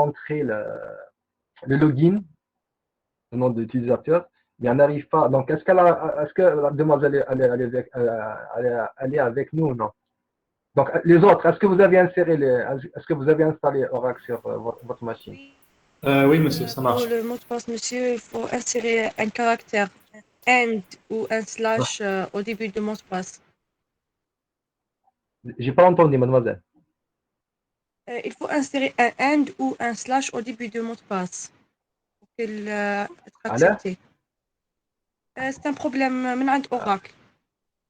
rentrer le login, le nom de l'utilisateur, mais elle n'arrive pas. Donc, est-ce que la demoiselle elle est avec nous ou non? Donc, les autres, est-ce que vous avez est-ce que vous avez installé Oracle sur votre machine? Oui, Oui, monsieur, ça pour marche. le mot de passe, monsieur, il faut insérer un caractère AND ou un slash au début du mot de passe. J'ai pas entendu, mademoiselle. Il faut insérer un AND ou un slash au début du mot de passe pour qu'il être Alors? accepté. C'est un problème من عند Oracle.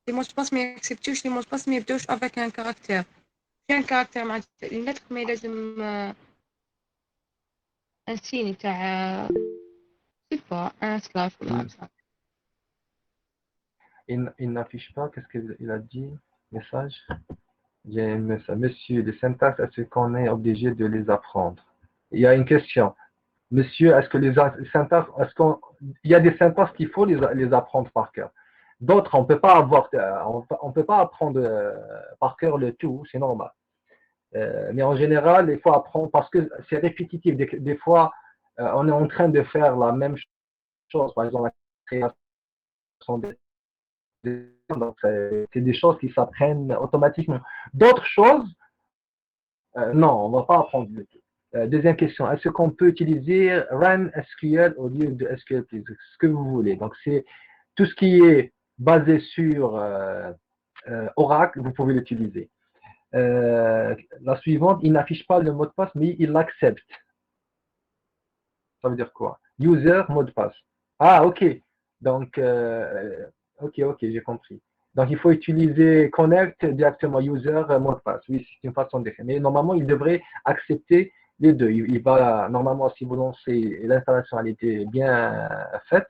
Les mots de passe ما يكسبتوش les mots de passe ما يبدوش avec un caractère. في un caractère معناتها النتر ما لازم un signe تاع je sais pas un slash ولا un slash. Il n'affiche pas, qu'est-ce qu'il a dit? Message. Il y a un message. Monsieur, les syntaxes, est-ce qu'on est obligé de les apprendre? Il y a une question. Monsieur, est-ce que les syntaxes, il y a des syntaxes qu'il faut les apprendre par cœur. D'autres, on peut pas avoir, on peut pas apprendre par cœur le tout, c'est normal. Mais en général, il faut apprendre parce que c'est répétitif. Des fois, on est en train de faire la même chose, par exemple la création donc c'est des choses qui s'apprennent automatiquement. D'autres choses, non, on ne va pas apprendre le tout. Deuxième question, est-ce qu'on peut utiliser Run SQL au lieu de SQL, please? Ce que vous voulez. Donc, c'est tout ce qui est basé sur Oracle, vous pouvez l'utiliser. La suivante, il n'affiche pas le mot de passe, mais il l'accepte. Ça veut dire quoi? User, mot de passe. Ah, ok. Donc, ok, j'ai compris. Donc, il faut utiliser connect directement user, mot de passe. Oui, c'est une façon de faire. Mais normalement, il devrait accepter les deux. Il va, normalement, si vous lancez l'installation, elle était bien faite,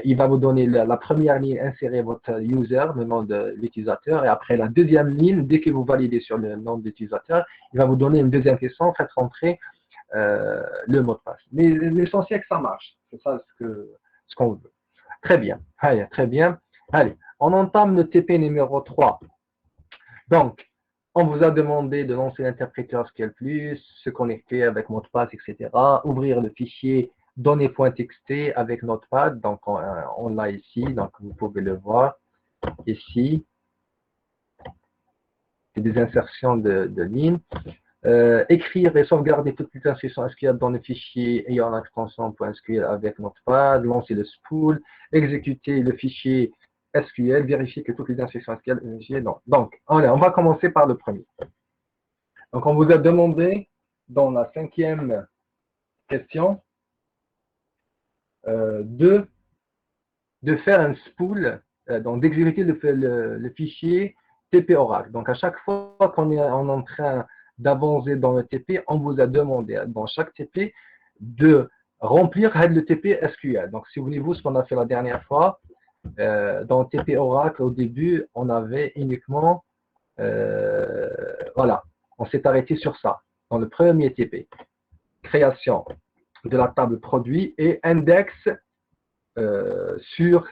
il va vous donner la première ligne, insérer votre user, le nom de l'utilisateur, et après la deuxième ligne, dès que vous validez sur le nom de l'utilisateur, il va vous donner une deuxième question, faites rentrer le mot de passe. Mais l'essentiel que ça marche, c'est ça ce qu'on veut. Très bien. Allez, très bien. Allez, on entame le TP numéro 3. Donc, on vous a demandé de lancer l'interpréteur SQL+, se connecter avec mot de passe, etc. Ouvrir le fichier données.txt avec Notepad. Donc, on l'a ici. Donc, vous pouvez le voir ici. C'est des insertions de lignes. Écrire et sauvegarder toutes les instructions SQL dans le fichier ayant l'extension .sql avec Notepad, lancer le spool, exécuter le fichier SQL, vérifier que toutes les instructions SQL non. Donc, allez, on va commencer par le premier. Donc, on vous a demandé dans la 5e question de faire un spool, donc d'exécuter le fichier TP Oracle. Donc, à chaque fois qu'on est en train d'avancer dans le TP, on vous a demandé dans chaque TP de remplir le TP SQL. Donc, si vous voulez, ce qu'on a fait la dernière fois, dans le TP Oracle, au début, on avait uniquement, voilà, on s'est arrêté sur ça. Dans le premier TP, création de la table produit et index sur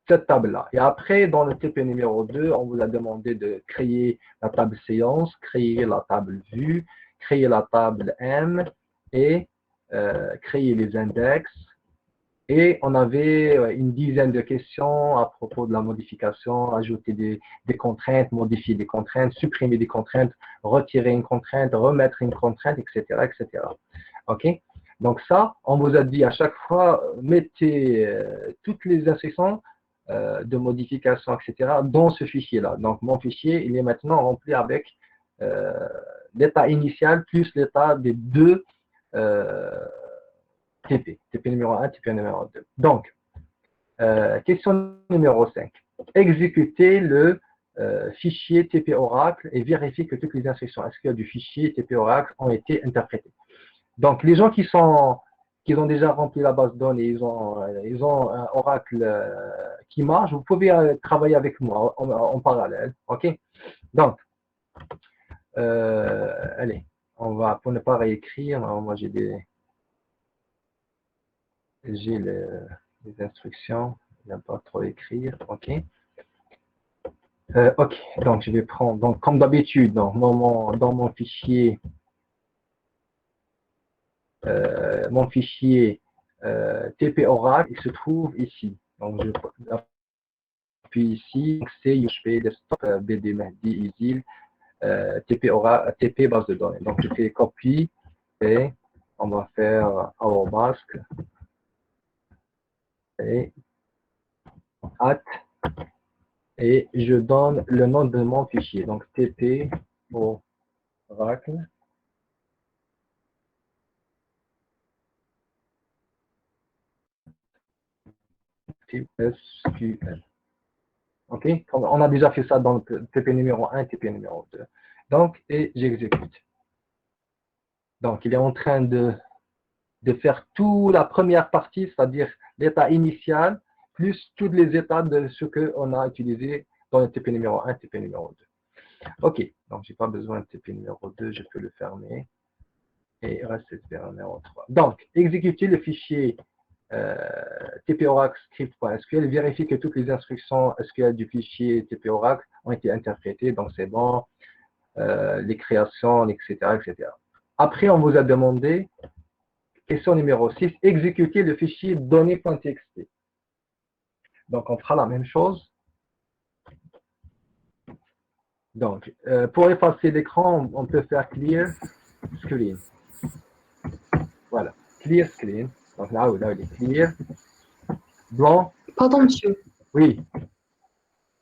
cette table-là. Et après, dans le TP numéro 2, on vous a demandé de créer la table séance, créer la table vue, créer la table M et créer les index. Et on avait une dizaine de questions à propos de la modification, ajouter des contraintes, modifier des contraintes, supprimer des contraintes, retirer une contrainte, remettre une contrainte, etc., etc. OK? Donc ça, on vous a dit à chaque fois, mettez toutes les instructions de modification, etc., dans ce fichier-là. Donc mon fichier, il est maintenant rempli avec l'état initial plus l'état des deux TP numéro 1, TP numéro 2. Donc, question numéro 5. Exécutez le fichier TP Oracle et vérifiez que toutes les instructions SQL du fichier TP Oracle ont été interprétées. Donc, les gens qui ont déjà rempli la base de données, ils ont un Oracle qui marche, vous pouvez travailler avec moi en parallèle. OK? Donc, allez, on va, pour ne pas réécrire, moi j'ai les instructions, je n'aime pas trop écrire. OK? OK, donc je vais prendre, donc comme d'habitude, dans mon fichier mon fichier TP Oracle, il se trouve ici. Donc, je appuie ici, c'est UHP Desktop BD Mehdi Isil TP Oracle, TP base de données. Donc, je fais copie et on va faire masque et at et je donne le nom de mon fichier. Donc, TP Oracle. SQL. OK? On a déjà fait ça dans le TP numéro 1 et TP numéro 2. Donc, et j'exécute. Donc, il est en train de faire toute la première partie, c'est-à-dire l'état initial, plus toutes les étapes de ce qu'on a utilisé dans le TP numéro 1 et TP numéro 2. OK, donc je n'ai pas besoin de TP numéro 2, je peux le fermer. Et il reste TP numéro 3. Donc, exécuter le fichier TP Oracle script.sql, vérifie que toutes les instructions SQL du fichier TP Oracle ont été interprétées, donc c'est bon, les créations, etc., etc. Après, on vous a demandé, question numéro 6, exécuter le fichier données.txt. Donc, on fera la même chose. Donc, pour effacer l'écran, on peut faire clear screen. Voilà, clear screen. Donc là, il est clear. Blanc. Pardon, monsieur. Oui.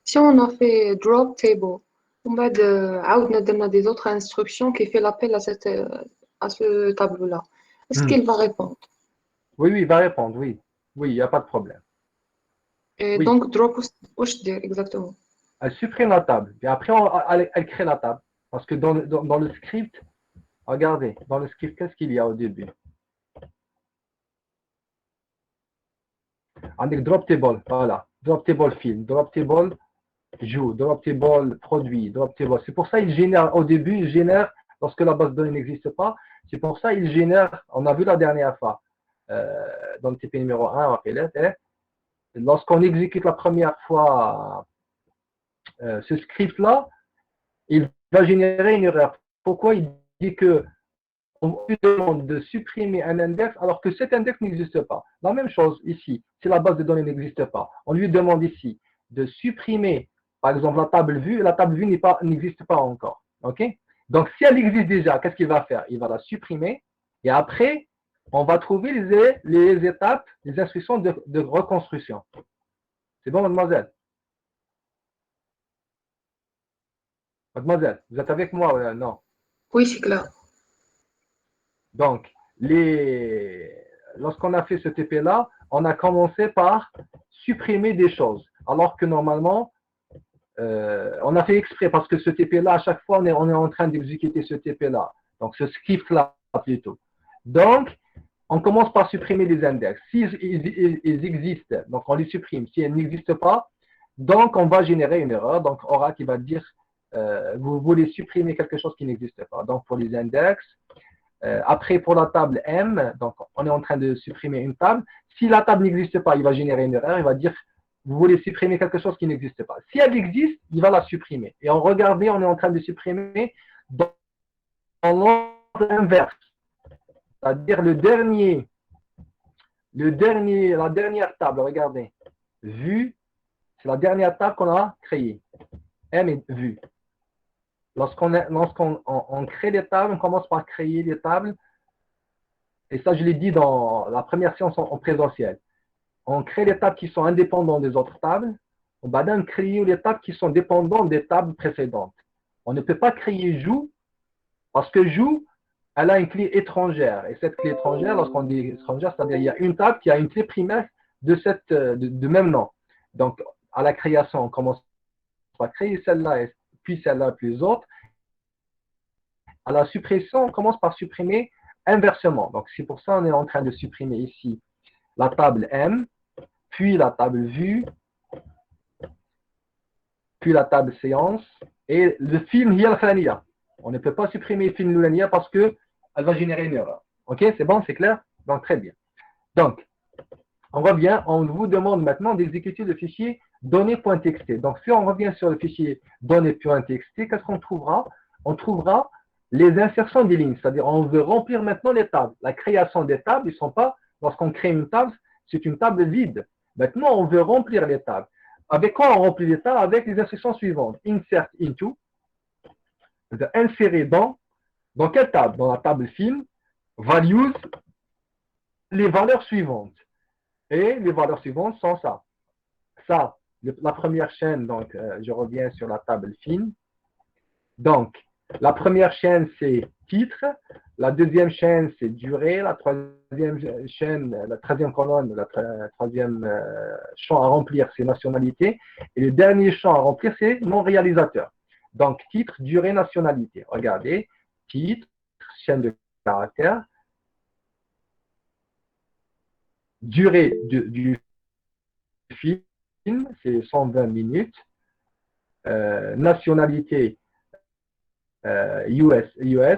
Si on a fait drop table, on va donner des autres instructions qui fait l'appel à ce tableau-là. Est-ce qu'il va répondre? Oui, il va répondre, oui. Oui, il n'y a pas de problème. Et oui. donc, drop, où je dis exactement? Elle supprime la table. Et après, elle crée la table. Parce que dans le script, regardez, dans le script, qu'est-ce qu'il y a au début? Avec drop table, voilà. Drop table film, drop table joue, drop table produit, drop table. C'est pour ça qu'il génère, au début, il génère, lorsque la base de données n'existe pas, c'est pour ça qu'il génère, on a vu la dernière fois, dans le TP numéro 1, rappelez-le, lorsqu'on exécute la première fois ce script-là, il va générer une erreur. Pourquoi il dit que on lui demande de supprimer un index alors que cet index n'existe pas? La même chose ici, si la base de données n'existe pas, on lui demande ici de supprimer, par exemple, la table vue n'existe pas encore. OK? Donc, si elle existe déjà, qu'est-ce qu'il va faire? Il va la supprimer et après, on va trouver les étapes, les instructions de reconstruction. C'est bon, mademoiselle? Mademoiselle, vous êtes avec moi? Non. Oui, c'est clair. Donc, lorsqu'on a fait ce TP-là, on a commencé par supprimer des choses. Alors que normalement, on a fait exprès parce que ce TP-là, à chaque fois, on est en train d'exécuter ce TP-là. Donc, ce script-là plutôt. Donc, on commence par supprimer les index. S'ils existent, donc on les supprime. Si elles n'existent pas, donc on va générer une erreur. Donc, Oracle va dire, vous voulez supprimer quelque chose qui n'existe pas. Donc, pour les index, après, pour la table M, donc on est en train de supprimer une table. Si la table n'existe pas, il va générer une erreur. Il va dire, vous voulez supprimer quelque chose qui n'existe pas. Si elle existe, il va la supprimer. Et en regardant, on est en train de supprimer dans l'ordre inverse. C'est-à-dire la dernière table, regardez. Vue, c'est la dernière table qu'on a créée. M est vue. Lorsqu'on crée des tables, on commence par créer des tables. Et ça, je l'ai dit dans la première séance en présentiel. On crée les tables qui sont indépendantes des autres tables. On va donc créer les tables qui sont dépendantes des tables précédentes. On ne peut pas créer joue parce que joue, elle a une clé étrangère. Et cette clé étrangère, lorsqu'on dit étrangère, c'est-à-dire qu'il y a une table qui a une clé primaire de même nom. Donc, à la création, on commence par créer celle-là, puis celle-là, puis les autres. À la suppression, on commence par supprimer inversement. Donc, c'est pour ça qu'on est en train de supprimer ici la table M, puis la table vue, puis la table séance, et le film Hiya. On ne peut pas supprimer film Lulania parce qu'elle va générer une erreur. OK, c'est bon, c'est clair? Donc, très bien. Donc, on revient, on vous demande maintenant d'exécuter le fichier données.txt. Donc, si on revient sur le fichier données.txt, qu'est-ce qu'on trouvera? On trouvera les insertions des lignes, c'est-à-dire on veut remplir maintenant les tables. La création des tables, ils sont pas, lorsqu'on crée une table, c'est une table vide. Maintenant, on veut remplir les tables. Avec quoi on remplit les tables? Avec les instructions suivantes. Insert into, c'est-à-dire insérer dans quelle table? Dans la table film, values, les valeurs suivantes. Et les valeurs suivantes sont ça. Ça, la première chaîne, donc je reviens sur la table film. Donc, la première chaîne, c'est titre. La deuxième chaîne, c'est durée. La troisième chaîne, la troisième colonne, troisième champ à remplir, c'est nationalité. Et le dernier champ à remplir, c'est non réalisateur. Donc, titre, durée, nationalité. Regardez, titre, chaîne de caractères, durée du film, c'est 120 minutes. Nationalité, USA,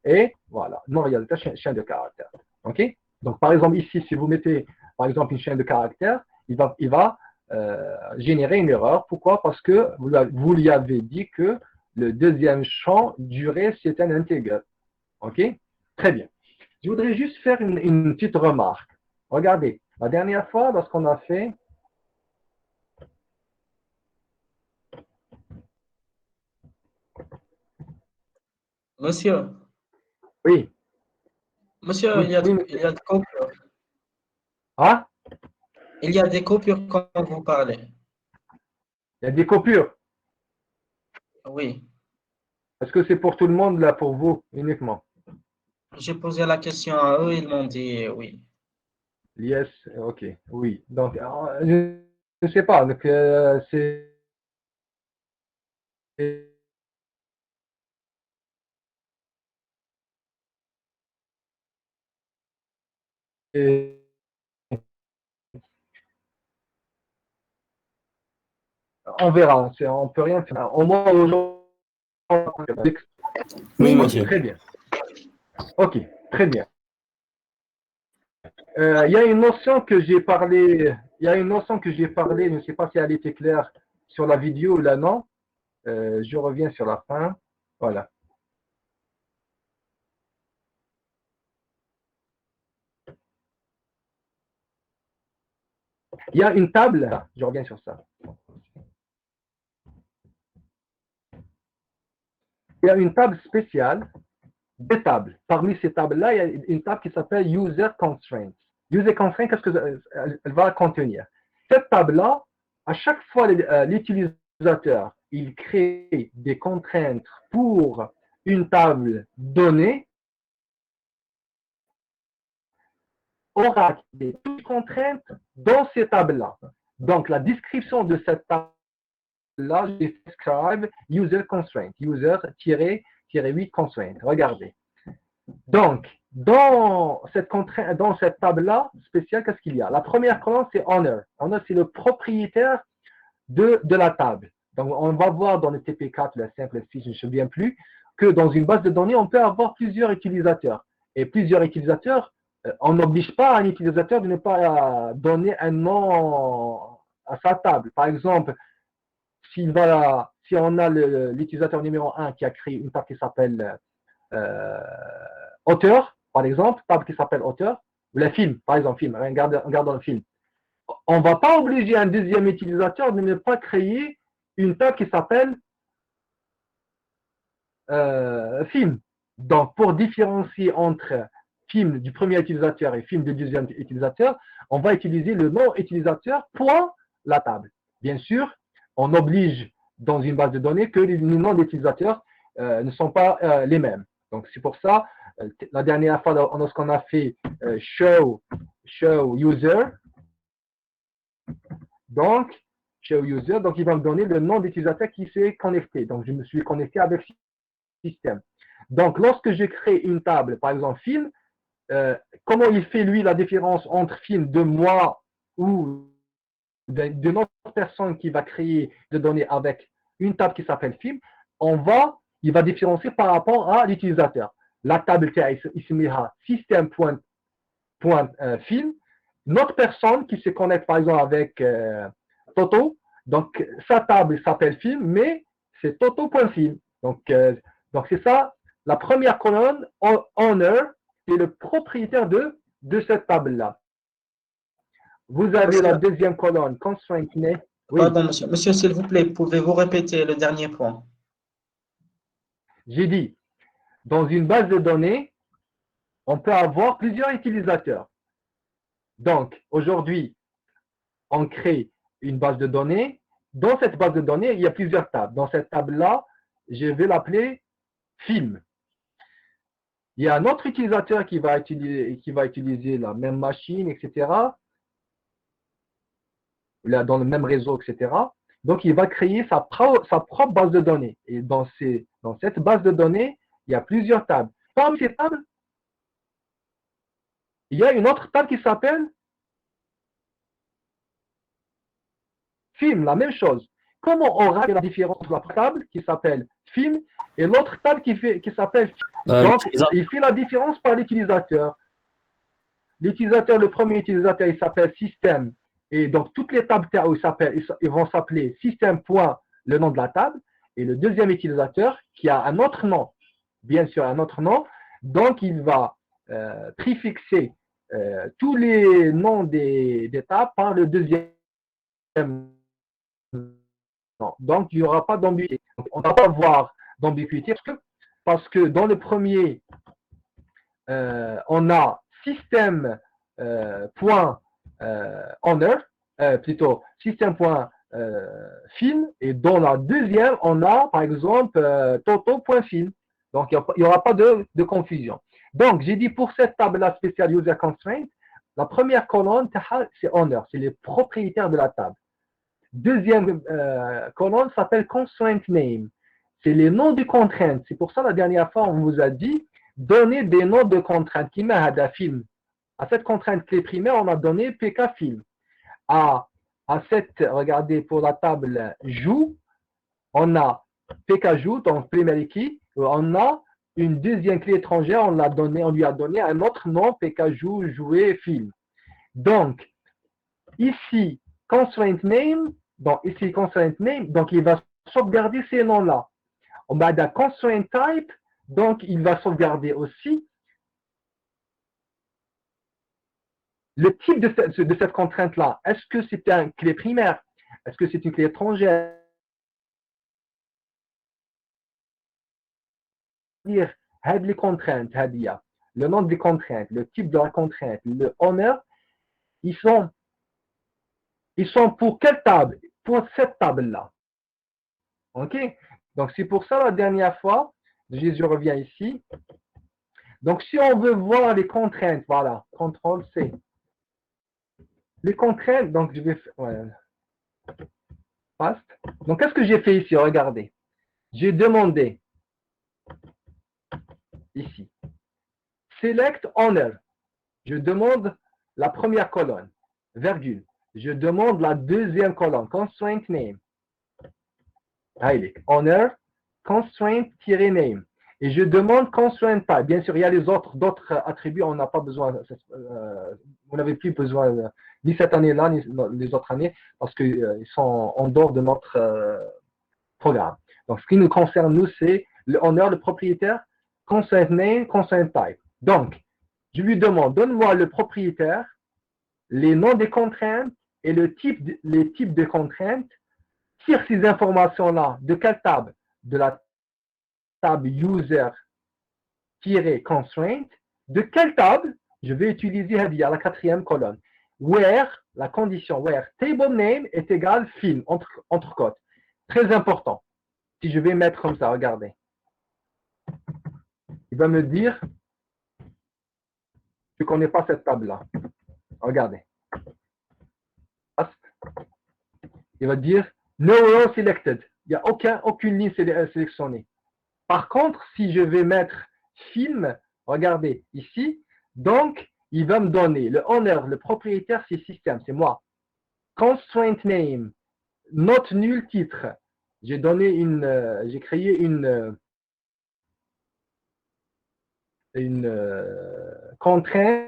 et voilà, non réalisateur, chaîne de caractères. OK? Donc, par exemple, ici, si vous mettez, par exemple, une chaîne de caractères, il va générer une erreur. Pourquoi? Parce que vous lui avez dit que le deuxième champ, durée, c'est un integer. OK? Très bien. Je voudrais juste faire une petite remarque. Regardez, la dernière fois, lorsqu'on a fait Monsieur, oui, monsieur, oui, oui, il y a des coupures. ah, Il y a des coupures quand vous parlez. il y a des coupures. Oui. Est-ce que c'est pour tout le monde, là, pour vous, uniquement? J'ai posé la question à eux, ils m'ont dit oui. Yes, ok, oui. Donc, je ne sais pas, donc, c'est... On verra, on ne peut rien faire. Au moins, aujourd'hui, Oui, ok, monsieur. très bien. Ok, très bien. Il y a une notion que j'ai parlé, je ne sais pas si elle était claire sur la vidéo ou là, non. Je reviens sur la fin. Voilà. Il y a une table, je reviens sur ça. Il y a une table spéciale, des tables. Parmi ces tables-là, il y a une table qui s'appelle User Constraints. User Constraints, qu'est-ce qu'elle va contenir? Cette table-là, à chaque fois, l'utilisateur, il crée des contraintes pour une table donnée, aura des contraintes dans ces tables-là. Donc, la description de cette table-là, je describe user constraint, user-8 constraint. Regardez. Donc, dans cette table-là spéciale, qu'est-ce qu'il y a? La première colonne, c'est owner. Owner, c'est le propriétaire de la table. Donc, on va voir dans le TP4, le simple si je ne me souviens plus, que dans une base de données, on peut avoir plusieurs utilisateurs. Et plusieurs utilisateurs, on n'oblige pas un utilisateur de ne pas donner un nom à sa table. Par exemple, si on a l'utilisateur numéro 1 qui a créé une table qui s'appelle auteur, par exemple, table qui s'appelle auteur, ou le film, par exemple, film, regardons le film. On ne va pas obliger un deuxième utilisateur de ne pas créer une table qui s'appelle film. Donc, pour différencier entre film du premier utilisateur et film du deuxième utilisateur, on va utiliser le nom utilisateur point la table. Bien sûr, on oblige dans une base de données que les noms d'utilisateurs ne sont pas les mêmes. Donc, c'est pour ça, la dernière fois, lorsqu'on a fait show user, donc, show user, donc il va me donner le nom d'utilisateur qui s'est connecté. Donc, je me suis connecté avec système. Donc, lorsque je crée une table, par exemple film, comment il fait lui la différence entre film de moi ou d'une autre personne qui va créer des données avec une table qui s'appelle film, il va différencier par rapport à l'utilisateur. La table il se mettra système.film. Notre personne qui se connecte par exemple avec Toto, donc sa table s'appelle film, mais c'est Toto.film. Donc c'est ça la première colonne, owner, c'est le propriétaire de cette table-là. Vous avez la deuxième colonne, constraint name. Oui, Pardon, monsieur. Monsieur, s'il vous plaît, pouvez-vous répéter le dernier point? j'ai dit, dans une base de données, on peut avoir plusieurs utilisateurs. Donc, aujourd'hui, on crée une base de données. Dans cette base de données, il y a plusieurs tables. Dans cette table-là, je vais l'appeler film. Il y a un autre utilisateur qui va utiliser la même machine, etc., dans le même réseau, etc. Donc, il va créer sa propre base de données. Et dans cette base de données, il y a plusieurs tables. Parmi ces tables, il y a une autre table qui s'appelle film, la même chose. Comment on règle la différence entre la table qui s'appelle film et l'autre table qui s'appelle film? Donc, il fait la différence par l'utilisateur. L'utilisateur, le premier utilisateur, il s'appelle système. Et donc, toutes les tables ils vont s'appeler système point, le nom de la table. Et le deuxième utilisateur, qui a un autre nom, bien sûr, un autre nom. Donc, il va préfixer tous les noms des tables par le deuxième nom. Donc, il n'y aura pas d'ambiguïté. On ne va pas avoir d'ambiguïté parce que dans le premier, on a système point honor, plutôt système point film, et dans la deuxième, on a par exemple toto.film. Donc, il n'y aura pas de confusion. Donc, j'ai dit pour cette table-là spéciale user constraint, la première colonne, c'est honor, c'est les propriétaires de la table. Deuxième colonne s'appelle constraint name. C'est les noms de contraintes. C'est pour ça, la dernière fois, on vous a dit, donner des noms de contraintes. Qui m'a à film. À cette contrainte clé primaire, on a donné PK film. À regardez, pour la table joue, on a PK joue, donc primary key. On a une deuxième clé étrangère, on lui a donné un autre nom, PK joue, jouer, film. Donc, ici, constraint name, donc il va sauvegarder ces noms-là. On a un constraint type, donc il va sauvegarder aussi le type de cette contrainte-là. Est-ce que c'est une clé primaire? Est-ce que c'est une clé étrangère? Dire les contraintes, le nom des contraintes, le type de la contrainte, le honneur, ils sont pour quelle table? Pour cette table-là. OK? Donc, c'est pour ça, la dernière fois, je reviens ici. Donc, si on veut voir les contraintes, voilà, CTRL-C. Les contraintes, donc je vais faire, ouais, paste. Donc, qu'est-ce que j'ai fait ici? Regardez. J'ai demandé, ici, select honor. Je demande la première colonne, virgule. Je demande la deuxième colonne, constraint name. Honor, constraint-name. Et je demande constraint type. Bien sûr, il y a d'autres attributs, on n'a pas besoin, vous n'avez plus besoin ni cette année-là, ni les autres années, parce qu'ils sont en dehors de notre programme. Donc, ce qui nous concerne, nous, c'est le honor, le propriétaire, constraint name, constraint type. Donc, je lui demande, donne-moi le propriétaire, les noms des contraintes et les types de contraintes. Tire ces informations-là de quelle table? De la table user-constraint. De quelle table? Je vais utiliser la quatrième colonne. Where, la condition where table name est égal film, entre cotes. Très important. Si je vais mettre comme ça, regardez. Il va me dire, je ne connais pas cette table-là. Regardez. Il va dire, no row selected. Il n'y a aucune ligne sélectionnée. Par contre, si je vais mettre film, regardez ici, donc il va me donner le owner, le propriétaire, c'est système, c'est moi. Constraint name, note nulle titre. J'ai créé une contrainte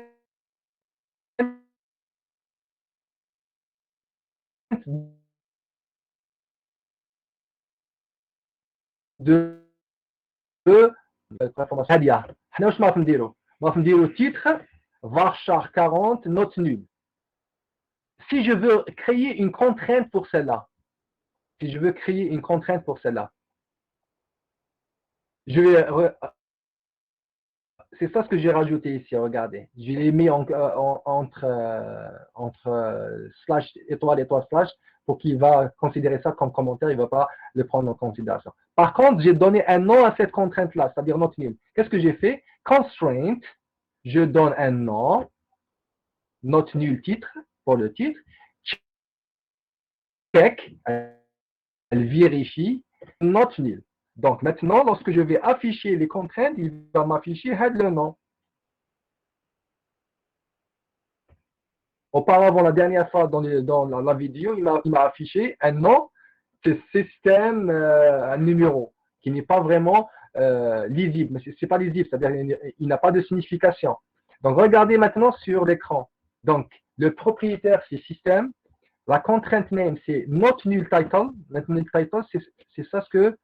de هاديه حنا واش ما نديرو titre varchar 40 note nulle. Si je veux créer une contrainte pour celle-là, je vais c'est ça ce que j'ai rajouté ici, regardez. Je l'ai mis entre slash, étoile, slash, pour qu'il va considérer ça comme commentaire, il ne va pas le prendre en considération. Par contre, j'ai donné un nom à cette contrainte-là, c'est-à-dire note nulle. Qu'est-ce que j'ai fait? Constraint, je donne un nom, note nulle titre, pour le titre. Check, elle vérifie, note nulle. Donc maintenant, lorsque je vais afficher les contraintes, il va m'afficher le nom. Auparavant, la dernière fois dans la vidéo, il m'a affiché un nom, c'est système, un numéro, qui n'est pas vraiment lisible. Mais c'est pas lisible, c'est-à-dire il n'a pas de signification. Donc regardez maintenant sur l'écran. Donc le propriétaire, c'est système. La contrainte name, c'est not null title. Not null title, c'est ça ce que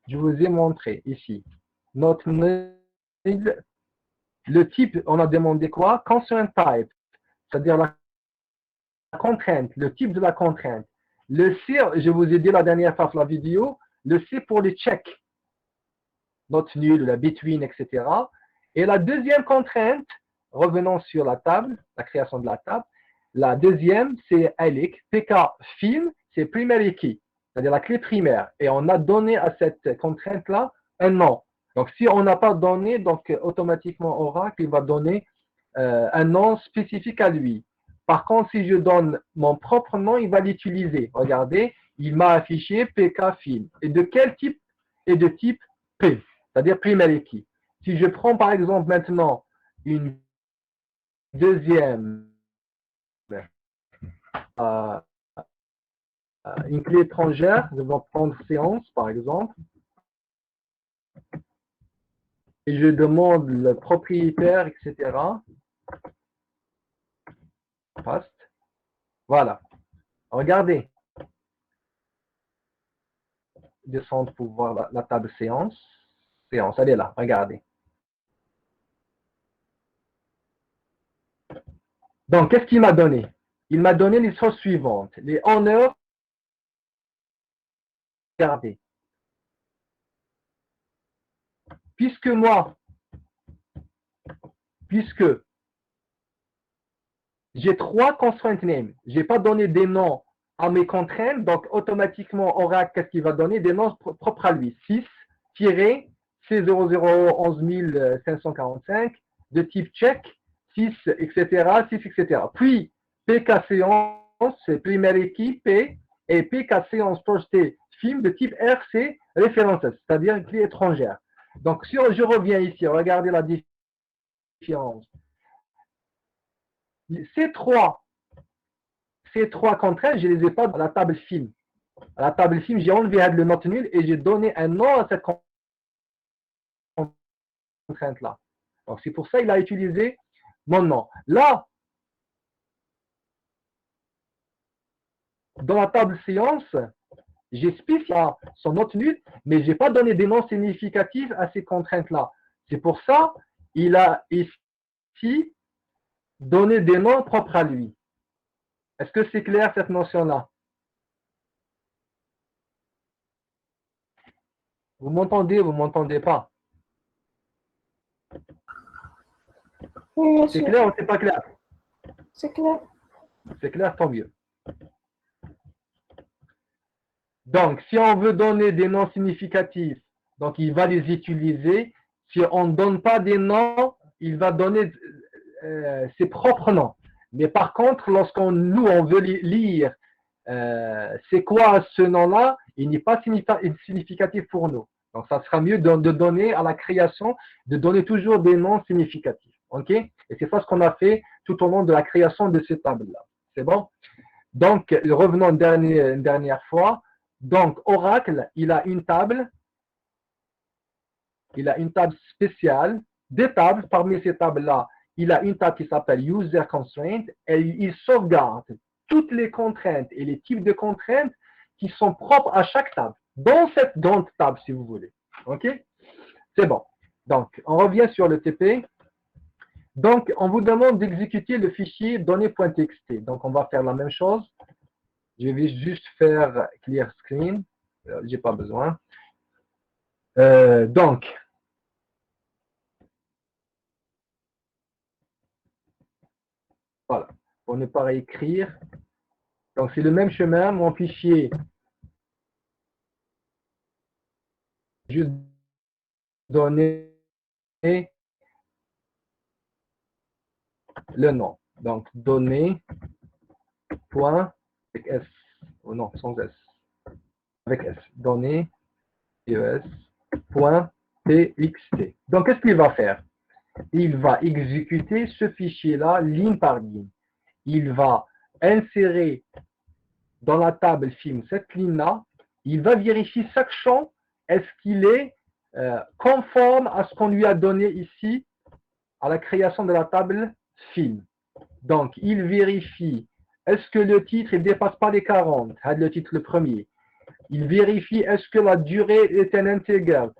je vous ai montré ici. Not null, le type, on a demandé quoi? Constraint type, c'est-à-dire la contrainte, le type de la contrainte. Le C, je vous ai dit la dernière fois sur la vidéo, le C pour les checks. Not null, la between, etc. Et la deuxième contrainte, revenons sur la table, la création de la table. La deuxième, c'est ALIC, PK film, c'est primary key, c'est-à-dire la clé primaire. Et on a donné à cette contrainte-là un nom. Donc, si on n'a pas donné, donc automatiquement Oracle, il va donner un nom spécifique à lui. Par contre, si je donne mon propre nom, il va l'utiliser. Regardez, il m'a affiché PK film. Et de quel type? Et de type P, c'est-à-dire primary key. Si je prends par exemple maintenant une deuxième une clé étrangère, je vais prendre séance par exemple, et je demande le propriétaire, etc. Fast. Voilà. Regardez. Descendre pour voir la table séance. Séance, elle est là. Regardez. Donc, qu'est-ce qu'il m'a donné? Il m'a donné les choses suivantes. Les honneurs. Regardez. Puisque j'ai 3 constraint names, je n'ai pas donné des noms à mes contraintes, donc automatiquement Oracle, qu'est-ce qu'il va donner? Des noms propres à lui. 6-C0011545 de type check, 6, etc., 6, etc. Puis, PK séance, c'est primary key, P, et PK séance projetée film de type RC, références, c'est-à-dire une clé étrangère. Donc, si je reviens ici, regardez la différence. Ces trois contraintes, je ne les ai pas à la table film. À la table film, j'ai enlevé le note nul et j'ai donné un nom à cette contrainte-là. Donc, c'est pour ça qu'il a utilisé mon nom. Là, dans la table séance, j'ai spécifié son note nulle, mais je n'ai pas donné des noms significatifs à ces contraintes-là. C'est pour ça qu'il a ici donné des noms propres à lui. Est-ce que c'est clair cette notion-là? Vous m'entendez ou vous ne m'entendez pas? Oui, c'est clair ou c'est pas clair? C'est clair. C'est clair, tant mieux. Donc, si on veut donner des noms significatifs, donc il va les utiliser. Si on ne donne pas des noms, il va donner ses propres noms. Mais par contre, lorsqu'on veut lire c'est quoi ce nom-là, il n'est pas significatif pour nous. Donc, ça sera mieux de donner à la création, de donner toujours des noms significatifs. OK? Et c'est ça ce qu'on a fait tout au long de la création de ces tables-là. C'est bon? Donc, revenons une dernière fois. Donc, Oracle, il a une table spéciale, des tables. Parmi ces tables-là, il a une table qui s'appelle User Constraint et il sauvegarde toutes les contraintes et les types de contraintes qui sont propres à chaque table, dans cette grande table, si vous voulez. OK? C'est bon. Donc, on revient sur le TP. Donc, on vous demande d'exécuter le fichier données.txt. Donc, on va faire la même chose. Je vais juste faire clear screen. Je n'ai pas besoin. Donc, voilà. Pour ne pas réécrire. Donc, c'est le même chemin. Mon fichier, juste donner le nom. Donc, données, point, avec S. Oh non, sans S. Avec S. Données, ES, point, TXT. Donc, qu'est-ce qu'il va faire? Il va exécuter ce fichier-là, ligne par ligne. Il va insérer dans la table film cette ligne-là. Il va vérifier chaque champ, est-ce qu'il est conforme à ce qu'on lui a donné ici à la création de la table film. Donc, il vérifie, est-ce que le titre ne dépasse pas les 40? C'est le titre le premier. Il vérifie, est-ce que la durée est un intégrale?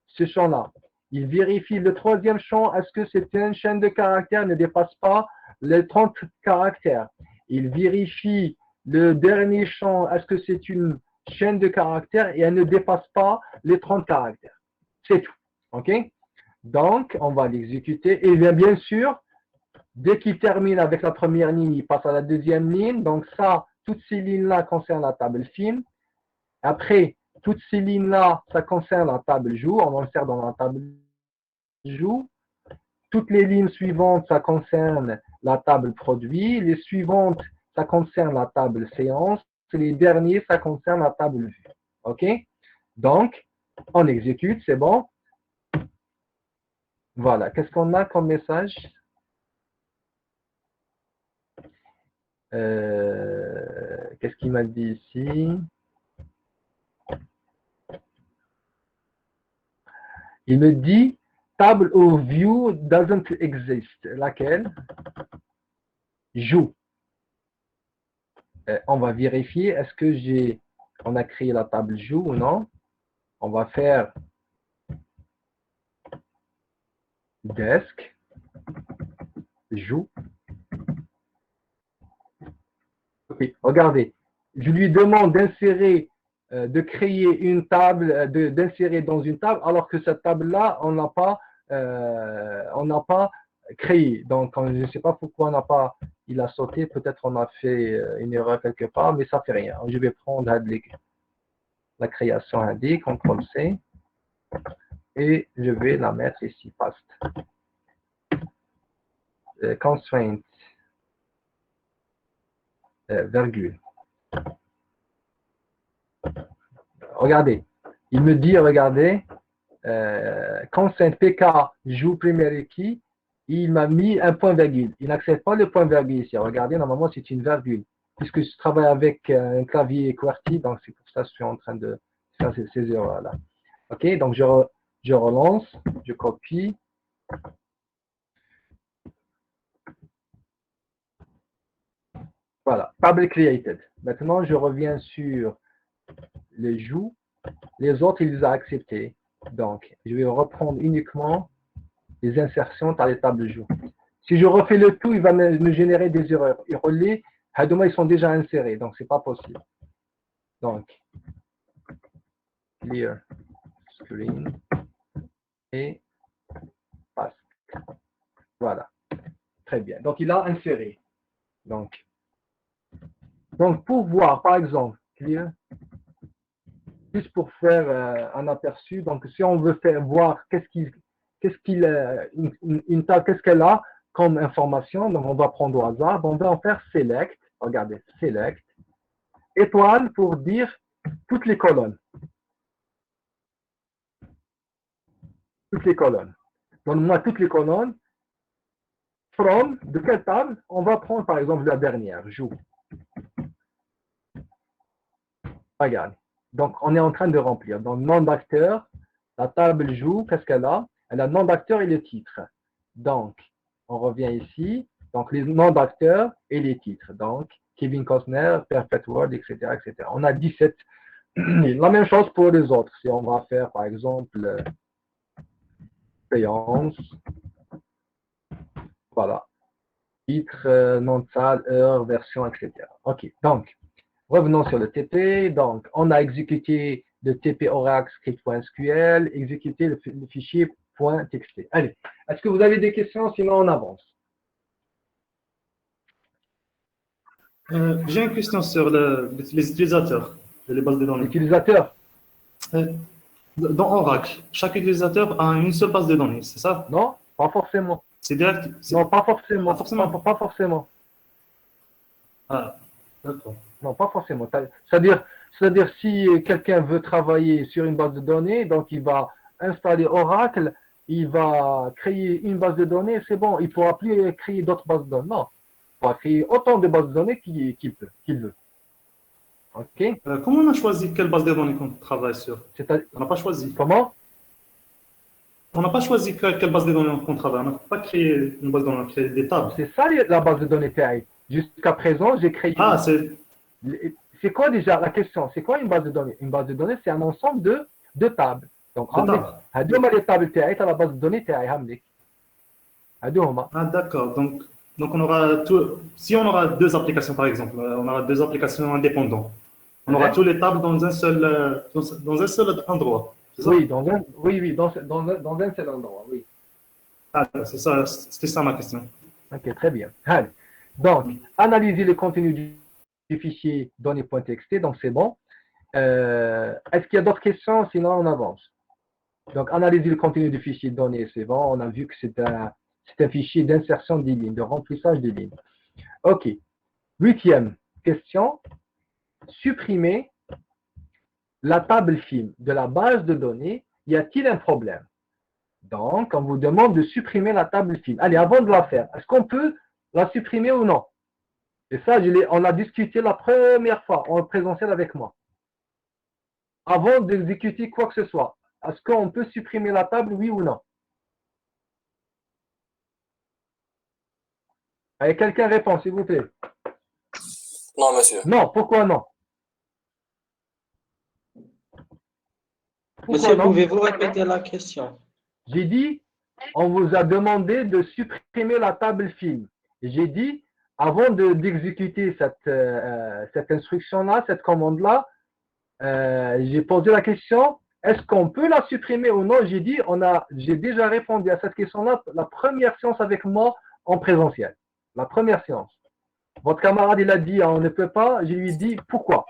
Ce champ-là. Il vérifie le troisième champ, est-ce que c'est une chaîne de caractères ne dépasse pas les 30 caractères? Il vérifie le dernier champ, est-ce que c'est une chaîne de caractères et elle ne dépasse pas les 30 caractères. C'est tout. OK? Donc, on va l'exécuter. Et bien sûr, dès qu'il termine avec la première ligne, il passe à la deuxième ligne. Donc ça, toutes ces lignes-là concernent la table film. Après, toutes ces lignes-là, ça concerne la table jour. On insère dans la table jour. Toutes les lignes suivantes, ça concerne la table produit. Les suivantes, ça concerne la table séance. Et les derniers, ça concerne la table vue. OK? Donc, on exécute, c'est bon. Voilà. Qu'est-ce qu'on a comme message? Qu'est-ce qu'il m'a dit ici? Il me dit table of view doesn't exist. Laquelle? Joue. On va vérifier, est-ce que on a créé la table joue ou non? On va faire desk, joue. Okay. Regardez, je lui demande d'insérer, de créer une table, d'insérer dans une table, alors que cette table-là, on n'a pas créé. Donc, je ne sais pas pourquoi il a sauté. Peut-être on a fait une erreur quelque part, mais ça ne fait rien. Je vais prendre la création AD, CTRL-C, et je vais la mettre ici, paste. Constraint, virgule. Regardez, il me dit, regardez, constraint PK joue primary key, il m'a mis un point virgule. Il n'accepte pas le point virgule ici. Regardez, normalement, c'est une virgule. Puisque je travaille avec un clavier QWERTY, donc c'est pour ça que je suis en train de faire ces erreurs-là. OK, donc je relance, je copie. Voilà, table created. Maintenant, je reviens sur les joues. Les autres, il les a acceptés. Donc, je vais reprendre uniquement les insertions par les tables joues. Si je refais le tout, il va me générer des erreurs. Et relais, ils sont déjà insérés, donc ce n'est pas possible. Donc, clear screen et paste. Voilà. Très bien. Donc, il a inséré. Donc pour voir, par exemple, clear, juste pour faire un aperçu, donc si on veut faire voir qu'est-ce qu'elle a comme information, donc on va prendre au hasard, on va en faire select, regardez, select, étoile pour dire toutes les colonnes. Toutes les colonnes. Donne-moi toutes les colonnes. From, de quelle table? On va prendre par exemple la dernière, joue. Regarde. Donc, on est en train de remplir. Donc, nom d'acteur, la table joue, qu'est-ce qu'elle a? Elle a nom d'acteur et le titre. Donc, on revient ici. Donc, les noms d'acteurs et les titres. Donc, Kevin Costner, Perfect World, etc., etc. On a 17. La même chose pour les autres. Si on va faire, par exemple, séance, voilà, titre, nom de salle, heure, version, etc. OK, donc, revenons sur le TP. Donc, on a exécuté le TP Oracle script.sql, exécuté le fichier .txt. Allez, est-ce que vous avez des questions? Sinon, on avance. J'ai une question sur les utilisateurs de les bases de données. L'utilisateur? Dans Oracle, chaque utilisateur a une seule base de données, c'est ça? Non, pas forcément. C'est direct? Non, pas forcément. Pas forcément. Pas forcément. Ah, d'accord. Non, pas forcément. C'est-à-dire, si quelqu'un veut travailler sur une base de données, donc il va installer Oracle, il va créer une base de données, c'est bon, il ne pourra plus créer d'autres bases de données. Non, il pourra créer autant de bases de données qu'il veut. OK? Comment on a choisi quelle base de données qu'on travaille sur? On n'a pas choisi. Comment? On n'a pas choisi quelle base de données qu'on travaille. On n'a pas créé une base de données, on a créé des tables. C'est ça la base de données TI. Jusqu'à présent, j'ai créé... Ah, c'est... C'est quoi déjà la question? C'est quoi une base de données? Une base de données, c'est un ensemble de tables. Donc, les tables TI, la base de données TI. Ah, d'accord. Donc on aura tout... Si on aura deux applications, par exemple, on aura deux applications indépendantes. On aura tous les tables dans un seul endroit. Oui, dans un seul endroit, oui. Ah, c'est ça, c'était ça ma question. Ok, très bien. Allez. Donc, analyser le contenu du fichier données.txt, donc c'est bon. Est-ce qu'il y a d'autres questions? Sinon, on avance. Donc, analyser le contenu du fichier données, c'est bon. On a vu que c'est un fichier d'insertion des lignes, de remplissage des lignes. OK. 8e question. Supprimer la table film de la base de données. Y a-t-il un problème? Donc, on vous demande de supprimer la table film. Allez, avant de la faire, est-ce qu'on peut la supprimer ou non? Et ça, on a discuté la première fois en présentiel avec moi. Avant d'exécuter quoi que ce soit, est-ce qu'on peut supprimer la table, oui ou non? Allez, quelqu'un répond, s'il vous plaît. Non, monsieur. Non, pourquoi non? Pourquoi Monsieur, non? pouvez-vous répéter la question? J'ai dit, on vous a demandé de supprimer la table film. J'ai dit, avant d'exécuter cette instruction-là, cette commande-là, j'ai posé la question, est-ce qu'on peut la supprimer ou non? J'ai dit, j'ai déjà répondu à cette question-là, la première séance avec moi en présentiel. La première séance. Votre camarade, il a dit, on ne peut pas. Je lui ai dit, pourquoi?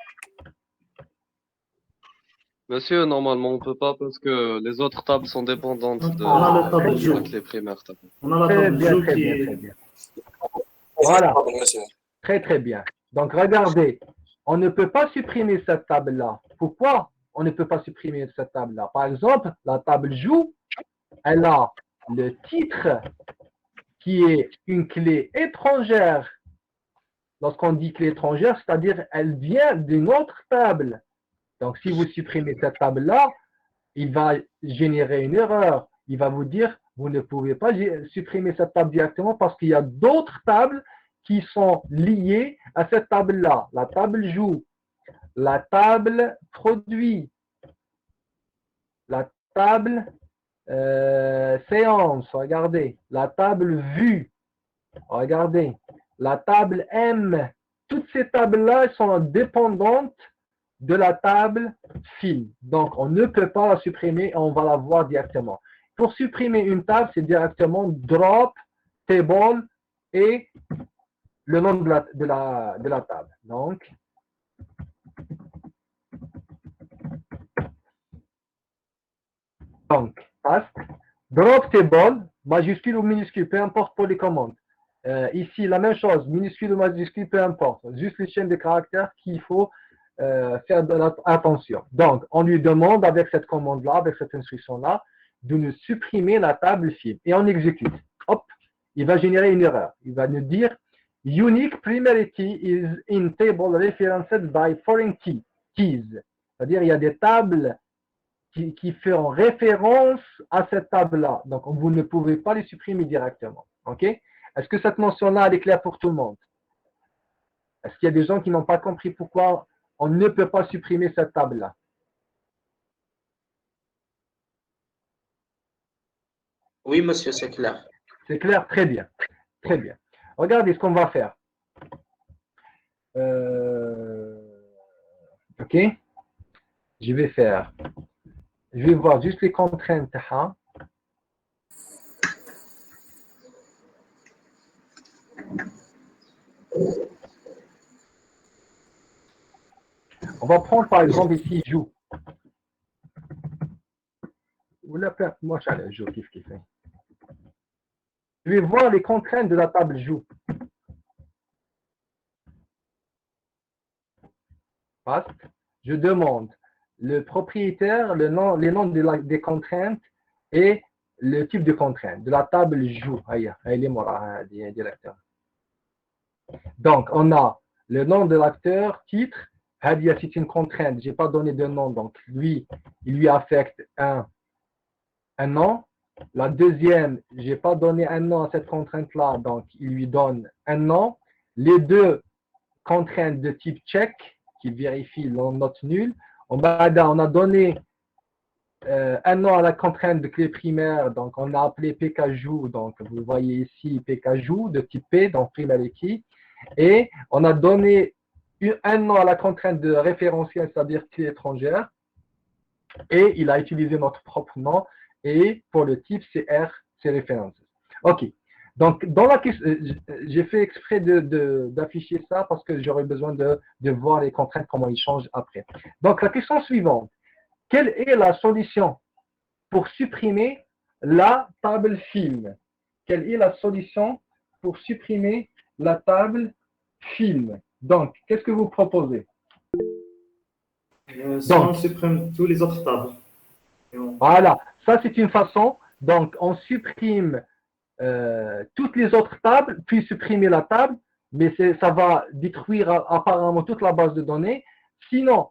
Monsieur, normalement, on peut pas parce que les autres tables sont dépendantes de On a la table jour. les primaires tables. On a la Très table bien, jour très qui bien, est... très bien. Voilà. Monsieur. Très, très bien. Donc, regardez, on ne peut pas supprimer cette table-là. Pourquoi on ne peut pas supprimer cette table-là? Par exemple, la table joue, elle a le titre qui est une clé étrangère. Lorsqu'on dit clé étrangère, c'est-à-dire elle vient d'une autre table. Donc, si vous supprimez cette table-là, il va générer une erreur. Il va vous dire, vous ne pouvez pas supprimer cette table directement parce qu'il y a d'autres tables qui sont liées à cette table-là. La table joue, la table produit, la table séance, regardez, la table vue, regardez, la table M. Toutes ces tables-là sont dépendantes de la table film. Donc, on ne peut pas la supprimer, on va la voir directement. Pour supprimer une table, c'est directement drop, table et le nom de la table. Donc, task, drop table, majuscule ou minuscule, peu importe pour les commandes. Ici, la même chose, minuscule ou majuscule, peu importe. Juste les chaînes de caractères qu'il faut faire attention. Donc, on lui demande avec cette commande-là, avec cette instruction-là, de nous supprimer la table film. Et on exécute. Hop, il va générer une erreur. Il va nous dire unique primary key is in table referenced by foreign keys. C'est-à-dire, il y a des tables qui feront référence à cette table-là. Donc, vous ne pouvez pas les supprimer directement. OK? Est-ce que cette mention-là, elle est claire pour tout le monde? Est-ce qu'il y a des gens qui n'ont pas compris pourquoi on ne peut pas supprimer cette table-là? Oui, monsieur, c'est clair. C'est clair? Très bien. Très bien. Regardez ce qu'on va faire. OK? Je vais voir juste les contraintes. Hein? On va prendre par exemple ici joue. Moi, je joue, qu'est-ce qu'il fait? Je vais voir les contraintes de la table joue. Je demande le propriétaire, les noms des contraintes et le type de contrainte de la table joue. Donc, on a le nom de l'acteur, titre. Hadia, c'est une contrainte. Je n'ai pas donné de nom, donc lui, il lui affecte un nom. La deuxième, je n'ai pas donné un nom à cette contrainte-là, donc il lui donne un nom. Les deux contraintes de type check, qui vérifie la note nulle. On a donné un nom à la contrainte de clé primaire, donc on a appelé PKJOU, donc vous voyez ici PKJOU de type P, donc primaire key. Et on a donné un nom à la contrainte de référentiel, c'est-à-dire clé étrangère. Et il a utilisé notre propre nom. Et pour le type CR, c'est référence. OK. Donc, dans la question, j'ai fait exprès d'afficher ça parce que j'aurais besoin de voir les contraintes, comment ils changent après. Donc, la question suivante. Quelle est la solution pour supprimer la table film? Quelle est la solution pour supprimer la table film? Donc, qu'est-ce que vous proposez? Si on supprime tous les autres tables. Voilà, ça c'est une façon. Donc, on supprime toutes les autres tables, puis supprimer la table, mais ça va détruire apparemment toute la base de données. Sinon,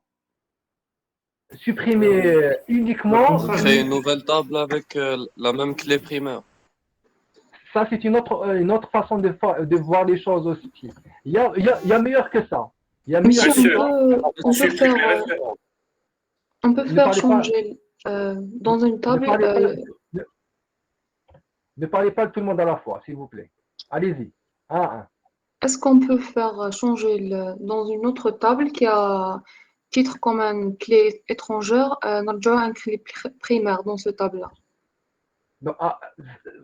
supprimer uniquement... Créer une nouvelle table avec la même clé primaire. Ça, c'est une autre façon de voir les choses aussi. Il y a meilleur que ça. Il y a meilleur Monsieur, on peut faire changer dans une table... Ne parlez pas de tout le monde à la fois, s'il vous plaît. Allez-y. Est-ce qu'on peut faire changer dans une autre table qui a titre comme une clé étrangère, une clé primaire dans cette table-là?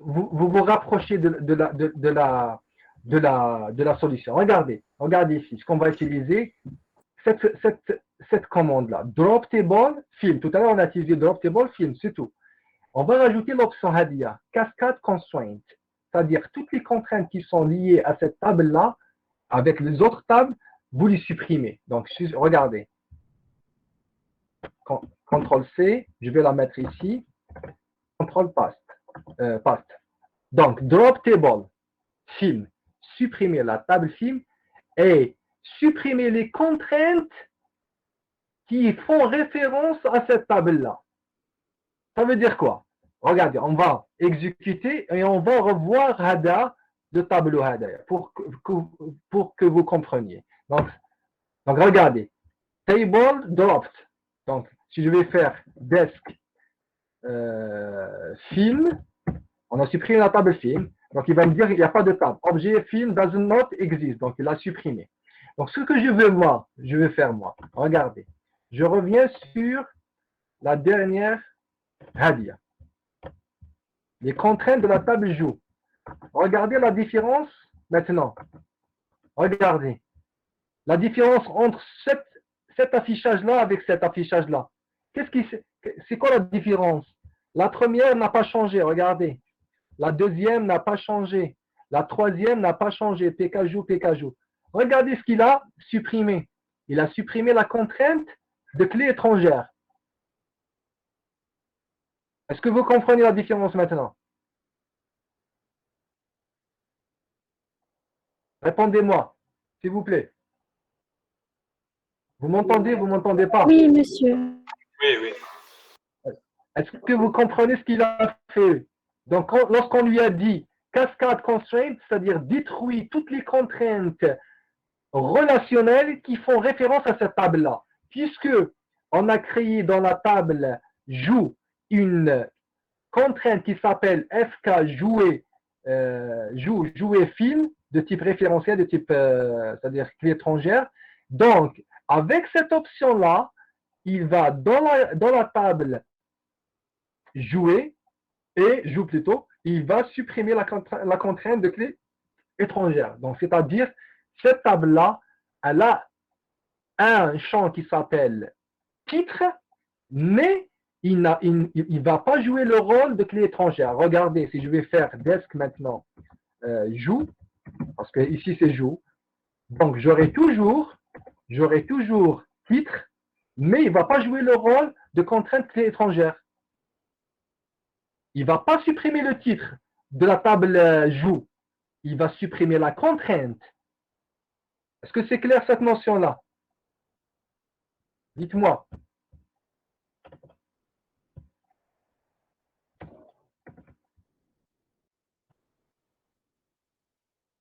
Vous rapprochez de la solution. Regardez ici, ce qu'on va utiliser, cette commande-là. Drop table, film. Tout à l'heure, on a utilisé drop table, film, c'est tout. On va rajouter l'option Hadia, cascade constraint, c'est-à-dire toutes les contraintes qui sont liées à cette table-là, avec les autres tables, vous les supprimez. Donc, regardez. CTRL C, je vais la mettre ici. CTRL paste. Donc, drop table, film, supprimer la table film et supprimer les contraintes qui font référence à cette table-là. Ça veut dire quoi? Regardez, on va exécuter et on va revoir Hada, le tableau Hada, pour que vous compreniez. Donc regardez, table dropped. Donc, si je vais faire desk film, on a supprimé la table film. Donc, il va me dire qu'il n'y a pas de table. Objet film does not exist. Donc, il a supprimé. Donc, ce que je veux faire moi, regardez. Je reviens sur la dernière Hadia. Les contraintes de la table joue. Regardez la différence maintenant. Regardez. La différence entre cet affichage-là avec cet affichage-là. C'est quoi la différence? La première n'a pas changé, regardez. La deuxième n'a pas changé. La troisième n'a pas changé. PKJOU. Regardez ce qu'il a supprimé. Il a supprimé la contrainte de clé étrangère. Est-ce que vous comprenez la différence maintenant? Répondez-moi, s'il vous plaît. Vous m'entendez? Vous ne m'entendez pas? Oui, monsieur. Oui. Est-ce que vous comprenez ce qu'il a fait? Donc, lorsqu'on lui a dit cascade constraint, c'est-à-dire détruit toutes les contraintes relationnels qui font référence à cette table-là. Puisque on a créé dans la table joue une contrainte qui s'appelle FK jouer film de type référentiel, de type, c'est-à-dire clé étrangère. Donc, avec cette option-là, il va dans la table jouer, et joue plutôt, il va supprimer la contrainte de clé étrangère. Donc, c'est-à-dire, cette table-là, elle a un champ qui s'appelle titre, mais il ne va pas jouer le rôle de clé étrangère. Regardez, si je vais faire desk maintenant, joue, parce que ici c'est joue, donc j'aurai toujours titre, mais il ne va pas jouer le rôle de contrainte clé étrangère. Il ne va pas supprimer le titre de la table joue. Il va supprimer la contrainte. Est-ce que c'est clair cette notion-là? Dites-moi.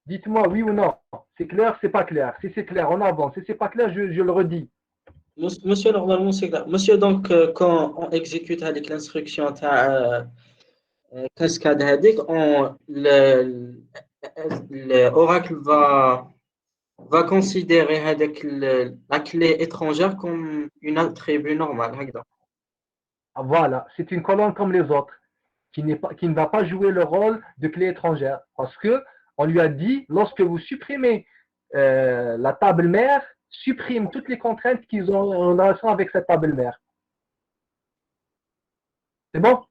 Dites-moi oui ou non. C'est clair, c'est pas clair. Si c'est clair, on avance. Si c'est pas clair, je le redis. Monsieur, normalement, c'est clair. Monsieur, donc, quand on exécute avec l'instruction cascade هذيك, l'oracle va considérer la clé étrangère comme une attribut normale. هكذا. Voilà, c'est une colonne comme les autres, qui ne va pas jouer le rôle de clé étrangère. Parce que on lui a dit, lorsque vous supprimez la table mère, supprime toutes les contraintes qu'ils ont en relation avec cette table mère. C'est bon?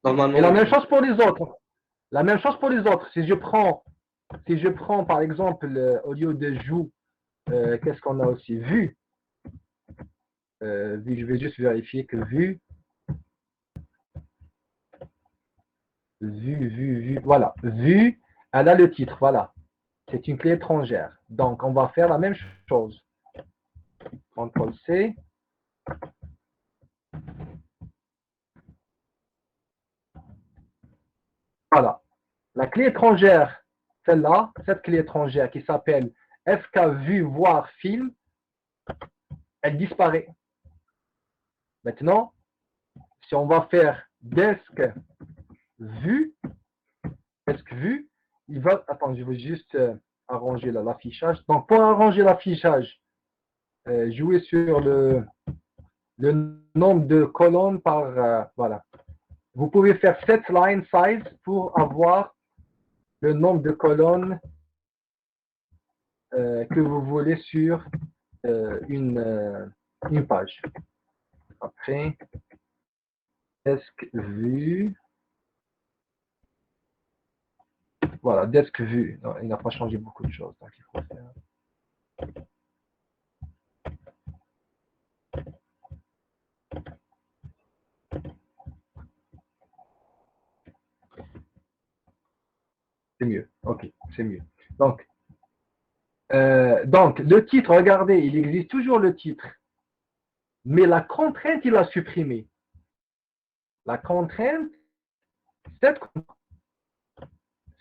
Normalement, Et la même chose pour les autres. La même chose pour les autres. Si je prends par exemple, au lieu de joue, qu'est-ce qu'on a aussi? Vu. Vu, je vais juste vérifier que vu, voilà. Vu, elle a le titre, voilà. C'est une clé étrangère. Donc, on va faire la même chose. CTRL-C. Voilà. La clé étrangère, celle-là, cette clé étrangère qui s'appelle FK vue voir film, elle disparaît. Maintenant, si on va faire desk vue, il va. Attends, je vais juste arranger l'affichage. Donc, pour arranger l'affichage, jouer sur le nombre de colonnes par. Voilà. Vous pouvez faire set line size pour avoir le nombre de colonnes que vous voulez sur une page. Après, desk vue. Voilà, desk vue. Non, il n'a pas changé beaucoup de choses. Donc il faut faire. C'est mieux. OK, c'est mieux. Donc, le titre, regardez, il existe toujours le titre. Mais la contrainte, il a supprimé. La contrainte,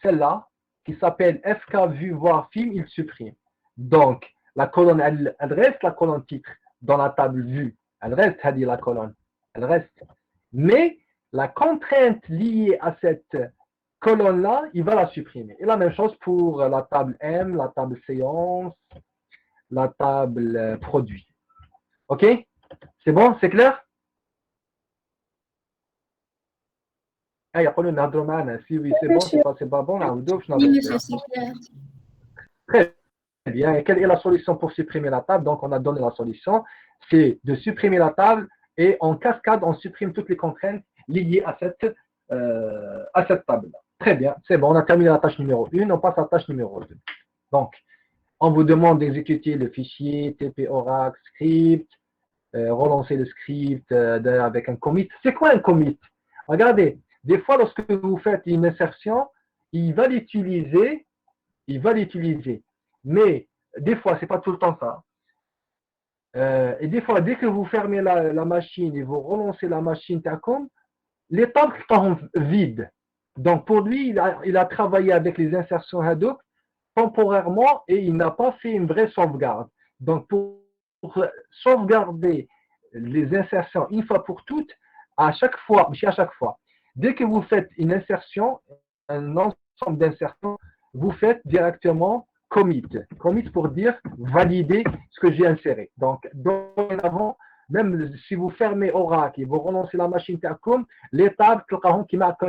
celle-là, qui s'appelle FK vue voir film, il supprime. Donc, la colonne, elle reste la colonne titre dans la table vue. Elle reste, elle dit la colonne. Elle reste. Mais la contrainte liée à cette colonne-là, il va la supprimer. Et la même chose pour la table M, la table séance, la table produit. OK? C'est bon? C'est clair? Il y a pas le nadroman. Si oui, c'est bon, c'est pas bon. Oui, monsieur, c'est clair. Très bien. Et quelle est la solution pour supprimer la table? Donc, on a donné la solution. C'est de supprimer la table et en cascade, on supprime toutes les contraintes liées à cette table. Très bien. C'est bon. On a terminé la tâche numéro 1. On passe à la tâche numéro 2. Donc, on vous demande d'exécuter le fichier TP Oracle script, relancer le script avec un commit. C'est quoi un commit? Regardez. Des fois, lorsque vous faites une insertion, il va l'utiliser. Mais des fois, ce n'est pas tout le temps ça. Et des fois, dès que vous fermez la machine et vous relancez la machine Tacom, les tables sont vides. Donc, pour lui, il a travaillé avec les insertions Hadoop temporairement et il n'a pas fait une vraie sauvegarde. Donc, pour sauvegarder les insertions une fois pour toutes, à chaque fois, dès que vous faites une insertion, un ensemble d'insertions, vous faites directement commit. Commit pour dire valider ce que j'ai inséré. Donc, dorénavant, même si vous fermez Oracle et vous relancez la machine Tacom, les tables qui marquent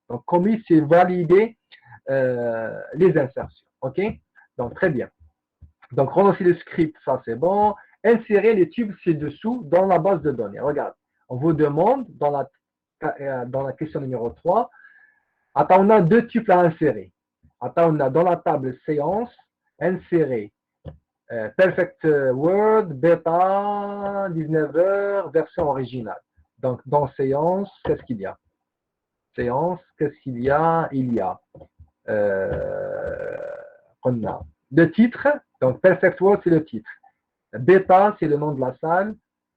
donc, commit, c'est valider les insertions. OK? Donc, très bien. Donc, relancer le script, ça c'est bon. Insérer les tubes ci-dessous dans la base de données. Regarde, on vous demande dans la question numéro 3, on a 2 tubes à insérer. On a dans la table séance, insérer Perfect Word, bêta, 19h, version originale. Donc, dans séance, qu'est-ce qu'il y a? Séance, qu'est-ce qu'il y a? Il y a on a le titre, donc Perfect Word, c'est le titre. Bêta, c'est le nom de la salle.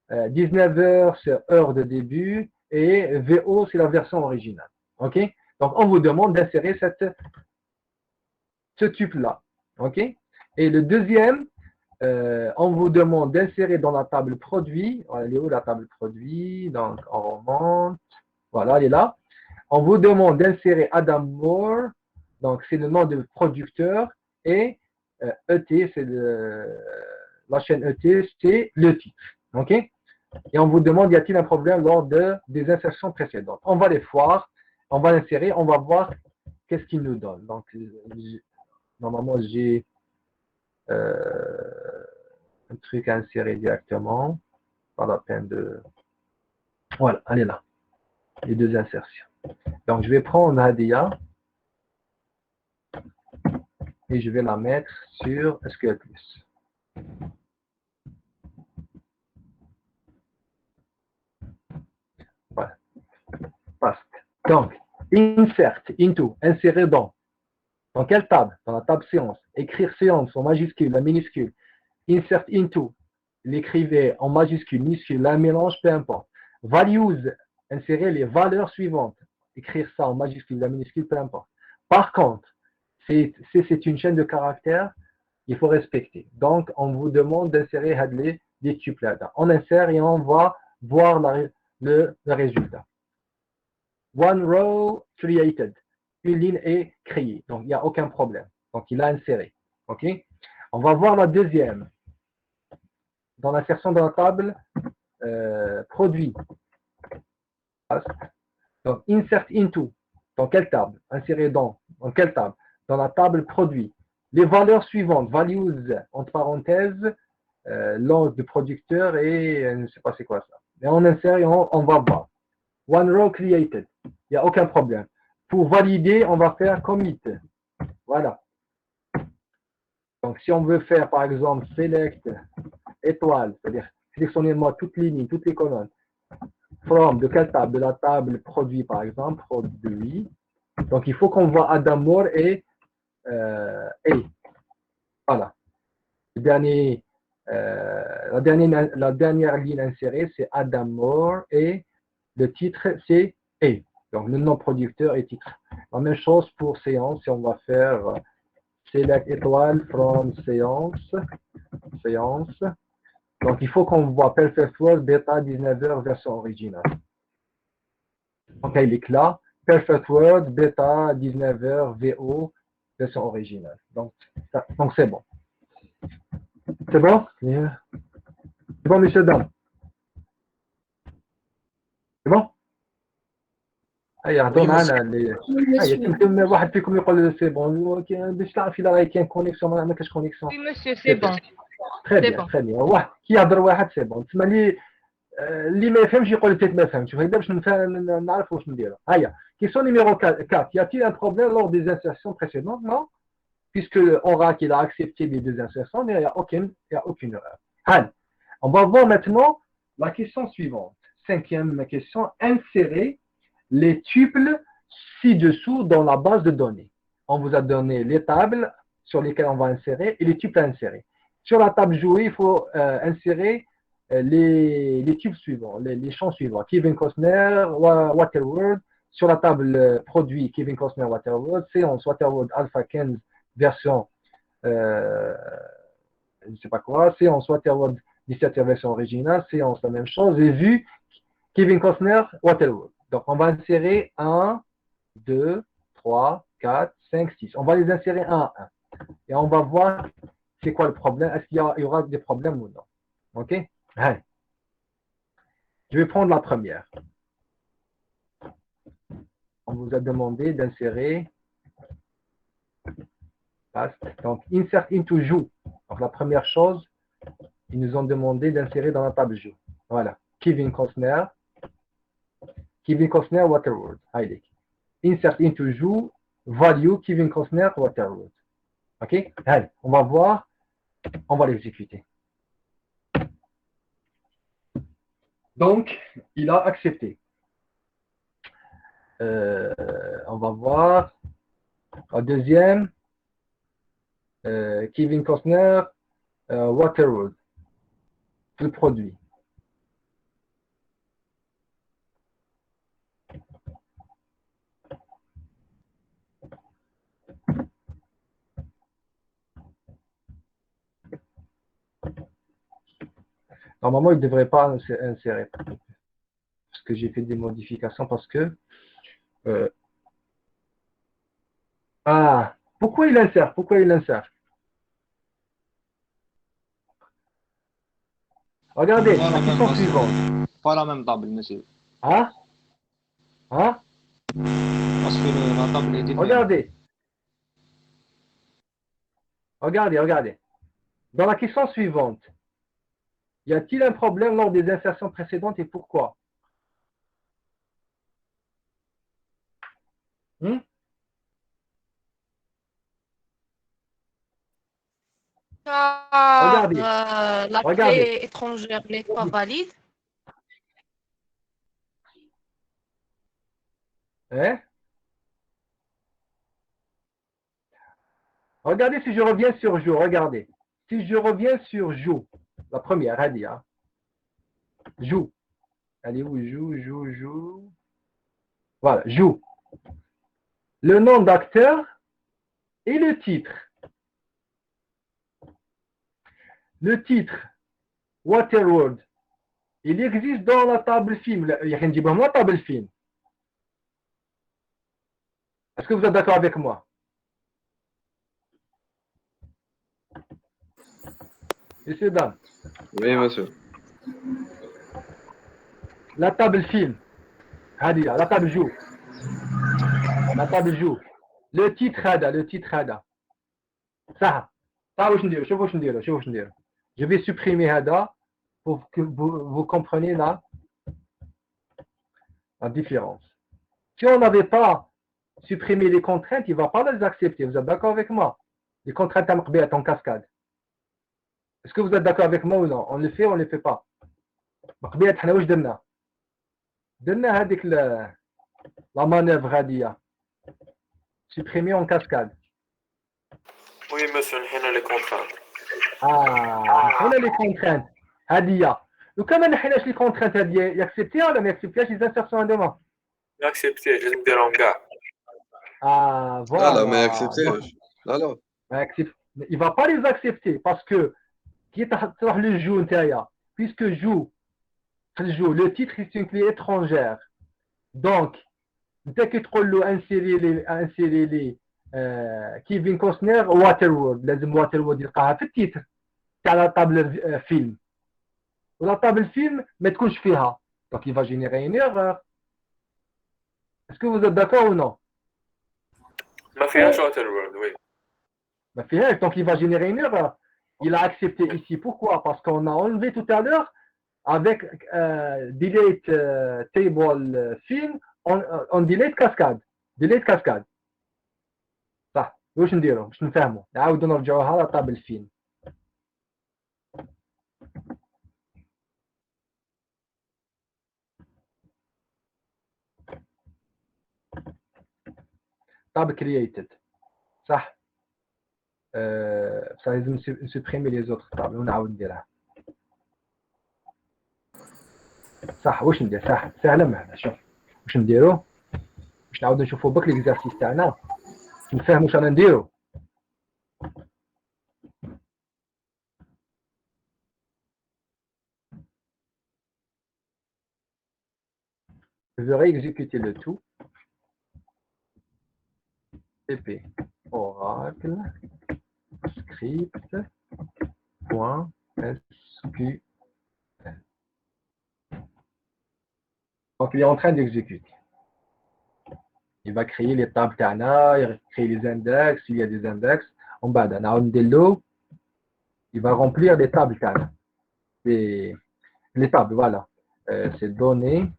19h, c'est heure de début. Et VO, c'est la version originale. OK? Donc, on vous demande d'insérer ce tube-là. OK? Et le deuxième, on vous demande d'insérer dans la table produit. Elle est où la table produit? Donc, on remonte. Voilà, elle est là. On vous demande d'insérer Adam Moore. Donc, c'est le nom de producteur. Et ET, c'est la chaîne ET, c'est le titre. OK? Et on vous demande, y a-t-il un problème lors des insertions précédentes? On va les voir, on va l'insérer, on va voir qu'est-ce qu'il nous donne. Donc, normalement, j'ai un truc à insérer directement. Pas la peine de... Voilà, elle est là. Les 2 insertions. Donc, je vais prendre Hadia et je vais la mettre sur SQL+. Voilà. Paste. Donc, insert, into, insérer dans. Dans quelle table? Dans la table séance. Écrire séance en majuscule, la minuscule. Insert into, l'écrivez en majuscule, minuscule, la mélange, peu importe. Values, insérer les valeurs suivantes. Écrire ça en majuscule, la minuscule, peu importe. Par contre, si c'est une chaîne de caractères, il faut respecter. Donc, on vous demande d'insérer des tuples. On insère et on va voir le résultat. One row created. Une ligne est créée. Donc, il n'y a aucun problème. Donc, il a inséré. OK? On va voir la deuxième. Dans l'insertion de la table produit. Donc, insert into. Dans quelle table? Insérer dans quelle table? Dans la table produit. Les valeurs suivantes. Values, entre parenthèses, l'ordre du producteur et je ne sais pas c'est quoi ça. Et on insère et on va voir. One row created. Il n'y a aucun problème. Pour valider, on va faire commit. Voilà. Donc, si on veut faire, par exemple, select étoile, c'est-à-dire sélectionnez-moi toutes les lignes, toutes les colonnes. From, de quelle table? De la table produit, par exemple, produit. Donc, il faut qu'on voit Adam Moore et voilà. La dernière ligne insérée, c'est Adam Moore et le titre, c'est A. Donc, le nom producteur et titre. La même chose pour séance, si on va faire select étoile from séance. Donc, il faut qu'on voit Perfect Word bêta 19h version originale. Donc, il est là. Perfect Word bêta 19h VO version originale. Donc, c'est bon. C'est bon? Yeah. C'est bon, monsieur, dame? C'est bon؟ يعطونا معنا يتم واحد فيكم يقول سي بون باش تعرف الا راه كاين كونيكسيون ما كاينش كونيكسيون. Oui, monsieur, c'est bon. Très bien, très bien. واحد كي يهضر واحد سي بون تسمى اللي ما يفهمش يقول لي ما فهمتش هكذا باش نعرف واش نديرو. هيا question numéro 4. Y a-t-il un problème lors des insertions précédentes? Non, puisque Oracle il a accepté les 2 insertions, mais il n'y a aucune erreur. Allez, on va voir maintenant la question suivante. 5e question, insérer les tuples ci-dessous dans la base de données. On vous a donné les tables sur lesquelles on va insérer et les tuples à insérer. Sur la table jouée, il faut insérer les tubes suivants, les champs suivants. Kevin Costner, Waterworld. Sur la table produit, Kevin Costner, Waterworld. Séance, Waterworld, Alpha 15, version je ne sais pas quoi, séance Waterworld 17 version originale, séance la même chose, j'ai vu Kevin Costner Waterworld. Donc on va insérer 1, 2, 3, 4, 5, 6. On va les insérer un à un. Et on va voir c'est quoi le problème, est-ce qu'il y aura des problèmes ou non. Ok? Allez. Je vais prendre la première. On vous a demandé d'insérer past. Donc, insert into joue. Donc, la première chose, ils nous ont demandé d'insérer dans la table joue. Voilà. Kevin Costner Waterworld. Allez. Insert into joue, value, Kevin Costner Waterworld. Ok? Allez, on va voir. On va l'exécuter. Donc, il a accepté. On va voir. La deuxième, Kevin Costner, Waterworld, le produit. Normalement, il ne devrait pas insérer. Parce que j'ai fait des modifications parce que... pourquoi il insère? Pourquoi il insère? Regardez, la question suivante. Pas la même table, monsieur. Hein? Parce que la table est différente. Regardez. Dans la question suivante, y a-t-il un problème lors des insertions précédentes et pourquoi? Car la clé étrangère n'est pas valide. Hein? Regardez si je reviens sur joue. Regardez. Si je reviens sur joue, la première, elle dit, hein. Joue. Elle est où? Joue. Voilà, joue. Le nom d'acteur et le titre. Le titre, Waterworld, il existe dans la table film. Il y a rien dit, la table film. Est-ce que vous êtes d'accord avec moi? Monsieur Dan. Oui, monsieur. La table film. La table joue. La table joue. Le titre هذا. Ça. Je vais supprimer هذا pour que vous compreniez la différence. Si on n'avait pas supprimé les contraintes, il ne va pas les accepter. Vous êtes d'accord avec moi? Les contraintes en cascade. Est-ce que vous êtes d'accord avec moi ou non? On le fait ou on ne le fait pas? درنا هذيك la manœuvre هذه supprimer en cascade. Oui, monsieur, نحينا les contraintes. نحينا les contraintes هذه. وكما نحيناش les contraintes هذه ياكسبتيها ولا ما ياكسبتيهاش les insertions عندهم؟ ياكسبتيه لازم نديرهم كاع. Voilà. لا ما يكسبتيهش. لا. Il va pas les accepter parce que qui تروح le joue نتايا puisque joue le titre c'est une clé étrangère. Donc dès que تقول له insérer les Kevin Costner Waterworld لازم Waterworld يلقاها في التيتر تاع la table film. ولا table film ما تكونش فيها. Donc il va générer une erreur. Est-ce que vous êtes d'accord ou non? ما فيهاش Waterworld, oui. ما فيهاش, donc il va générer une erreur. Il a accepté ici. Pourquoi? Parce qu'on a enlevé tout à l'heure avec delete table film on delete cascade. Delete cascade. صح. واش نديرو؟ باش نفهمو. نعاودو نرجعوها لطابل الفيلم. table created. صح. بصح لازم نسبريمي لي زوتر طابل ونعاود نديرها. صح. واش ندير؟ صح. سهله معنا. شوف واش نديرو باش نعاودو نشوفو بك ليكزارسيس تاعنا نفهمو واش رانا نديرو. Je vais réexécuter le tout. PP Oracle script point SQL. Donc, il est en train d'exécuter. Il va créer les tables Tana, il va créer les index, s'il y a des index. En bas d'un il va remplir les tables Tana. Les tables, voilà. C'est données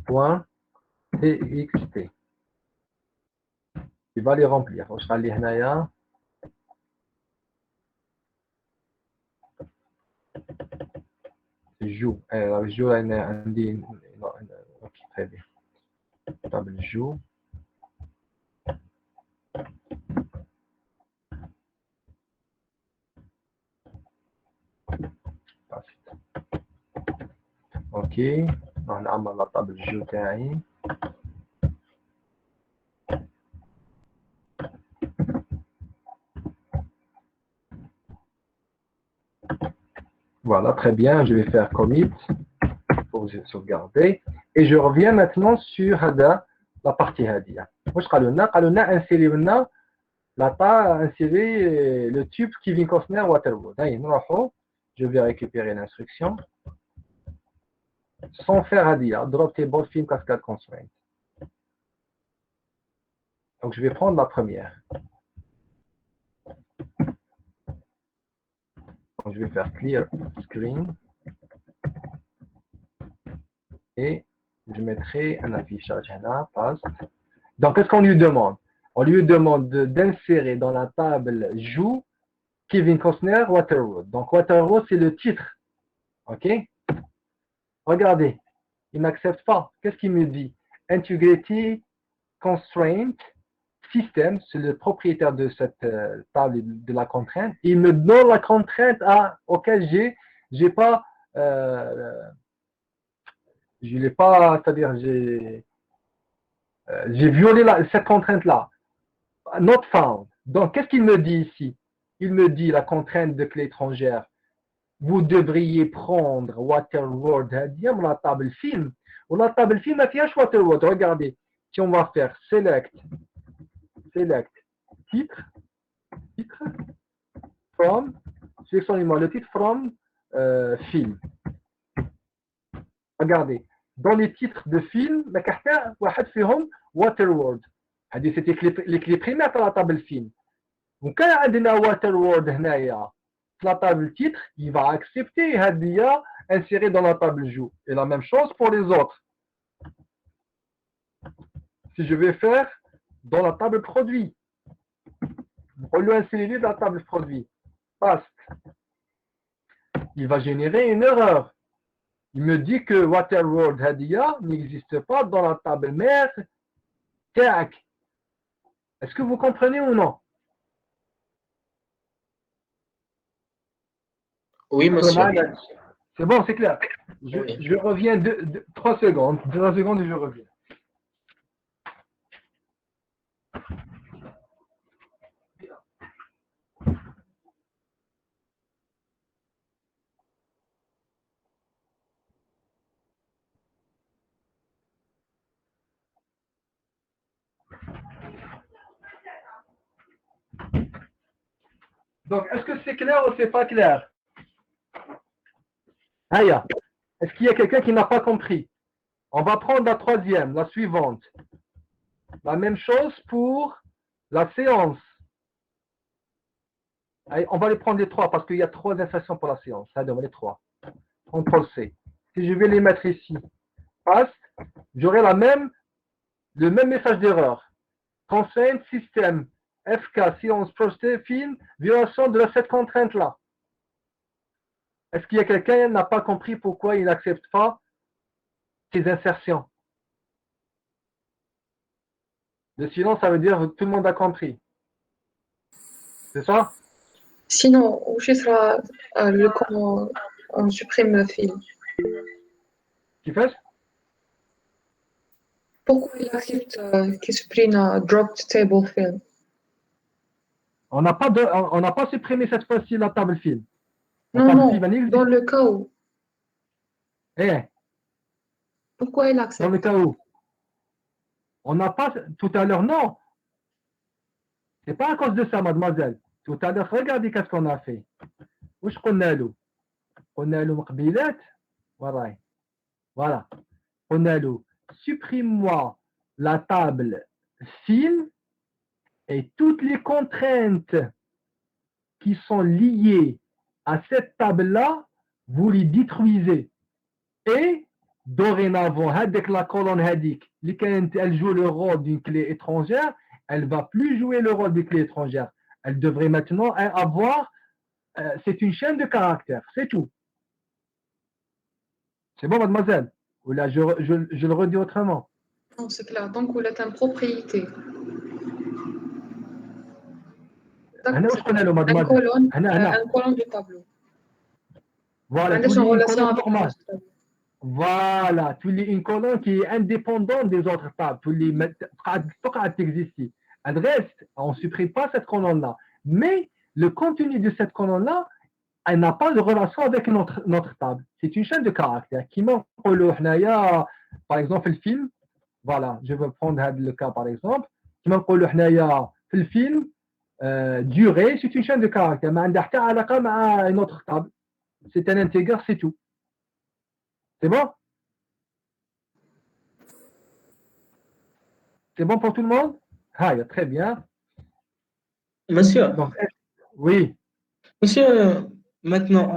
point txt. Il va les remplir. On sera les Hnaya. Joue. Joue, ok, très bien. Table joue. Ok. On a la table joue. Voilà, très bien. Je vais faire commit pour sauvegarder. Et je reviens maintenant sur Hada, la partie Hadia. Insérer le tube Kevin Costner Waterwood. Je vais récupérer l'instruction. Sans faire Hadia, drop table film cascade constraint. Donc je vais prendre la première. Donc, je vais faire clear screen. Et je mettrai un affichage là, paste. Donc, qu'est-ce qu'on lui demande? On lui demande d'insérer dans la table joue Kevin Costner Waterwood. Donc, Waterwood, c'est le titre. OK? Regardez, il n'accepte pas. Qu'est-ce qu'il me dit? Integrity Constraint System, c'est le propriétaire de cette table de la contrainte. Il me donne la contrainte auquel j'ai pas, je l'ai pas, c'est-à-dire j'ai violé cette contrainte-là. Not found. Donc, qu'est-ce qu'il me dit ici? Il me dit la contrainte de clé étrangère. Vous devriez prendre Waterworld, la table film. Ou la table film, il y a Waterworld. Regardez, si on va faire select titre, from, sélectionnez-moi le titre from film. Regardez, dans les titres de film, il y a Waterworld. C'était les clés primaires de la table film. Donc, quand il y a Waterworld, la table titre, il va accepter Hadia inséré dans la table joue. Et la même chose pour les autres. Si je vais faire dans la table produit, on lui insérer dans la table produit. Paste. Il va générer une erreur. Il me dit que Waterworld Hadia n'existe pas dans la table mère. Tac. Est-ce que vous comprenez ou non? Oui, monsieur. C'est bon, c'est clair. Je reviens 3 secondes. 3 secondes et je reviens. Donc, est-ce que c'est clair ou c'est pas clair? Aya, est-ce qu'il y a quelqu'un qui n'a pas compris? On va prendre la troisième, la suivante. La même chose pour la séance. Allez, on va les prendre les trois parce qu'il y a 3 insertions pour la séance. Allez, on va les 3. CTRL C. Si je vais les mettre ici, paste, j'aurai le même message d'erreur. Constraint système FK séance projetée film, violation de cette contrainte-là. Est-ce qu'il y a quelqu'un qui n'a pas compris pourquoi il n'accepte pas ces insertions? Sinon, ça veut dire que tout le monde a compris. C'est ça? Sinon, où sera comment on supprime le fil? Qui fait? Pourquoi il accepte qu'il supprime dropped table fill? On n'a pas supprimé cette fois-ci la table film. Non, dans le cas où. Eh. Pourquoi il Dans le accepte? cas où on n'a pas, tout à l'heure, non. C'est pas à cause de ça, mademoiselle. Tout à l'heure, regardez qu'est-ce qu'on a fait. Où qu'on a له قلنا له مقبلات وراي. Voilà. On a له supprime-moi la table film et toutes les contraintes qui sont liées à cette table-là, vous les détruisez. Et dorénavant, avec la colonne hadik, elle joue le rôle d'une clé étrangère, elle ne va plus jouer le rôle d'une clé étrangère. Elle devrait maintenant avoir, c'est une chaîne de caractères, c'est tout. C'est bon, mademoiselle? Ou là, je le redis autrement. Non, c'est clair. Donc, vous êtes une propriété. أنا Donc, واش قلنا له un mademoiselle؟ colonne, هنا un colonne du tableau. Voilà, عندك tu en lis une relation colonne avec le normale. reste du tableau. Voilà, tu lis une colonne qui est indépendante des autres tables. Tu lis, تقعد t'exister. Elle reste, on ne supprime pas cette colonne-là. Mais le contenu de cette colonne-là, elle n'a pas de relation avec notre table. C'est une chaîne de caractères qui manque par exemple le film. Voilà, je vais prendre le cas par exemple. Qui manque le film, durée, c'est une chaîne de caractères. Mais elle a une autre table. C'est un intégré, c'est tout. C'est bon? C'est bon pour tout le monde? Ah, très bien. Monsieur, Donc, oui. monsieur, maintenant,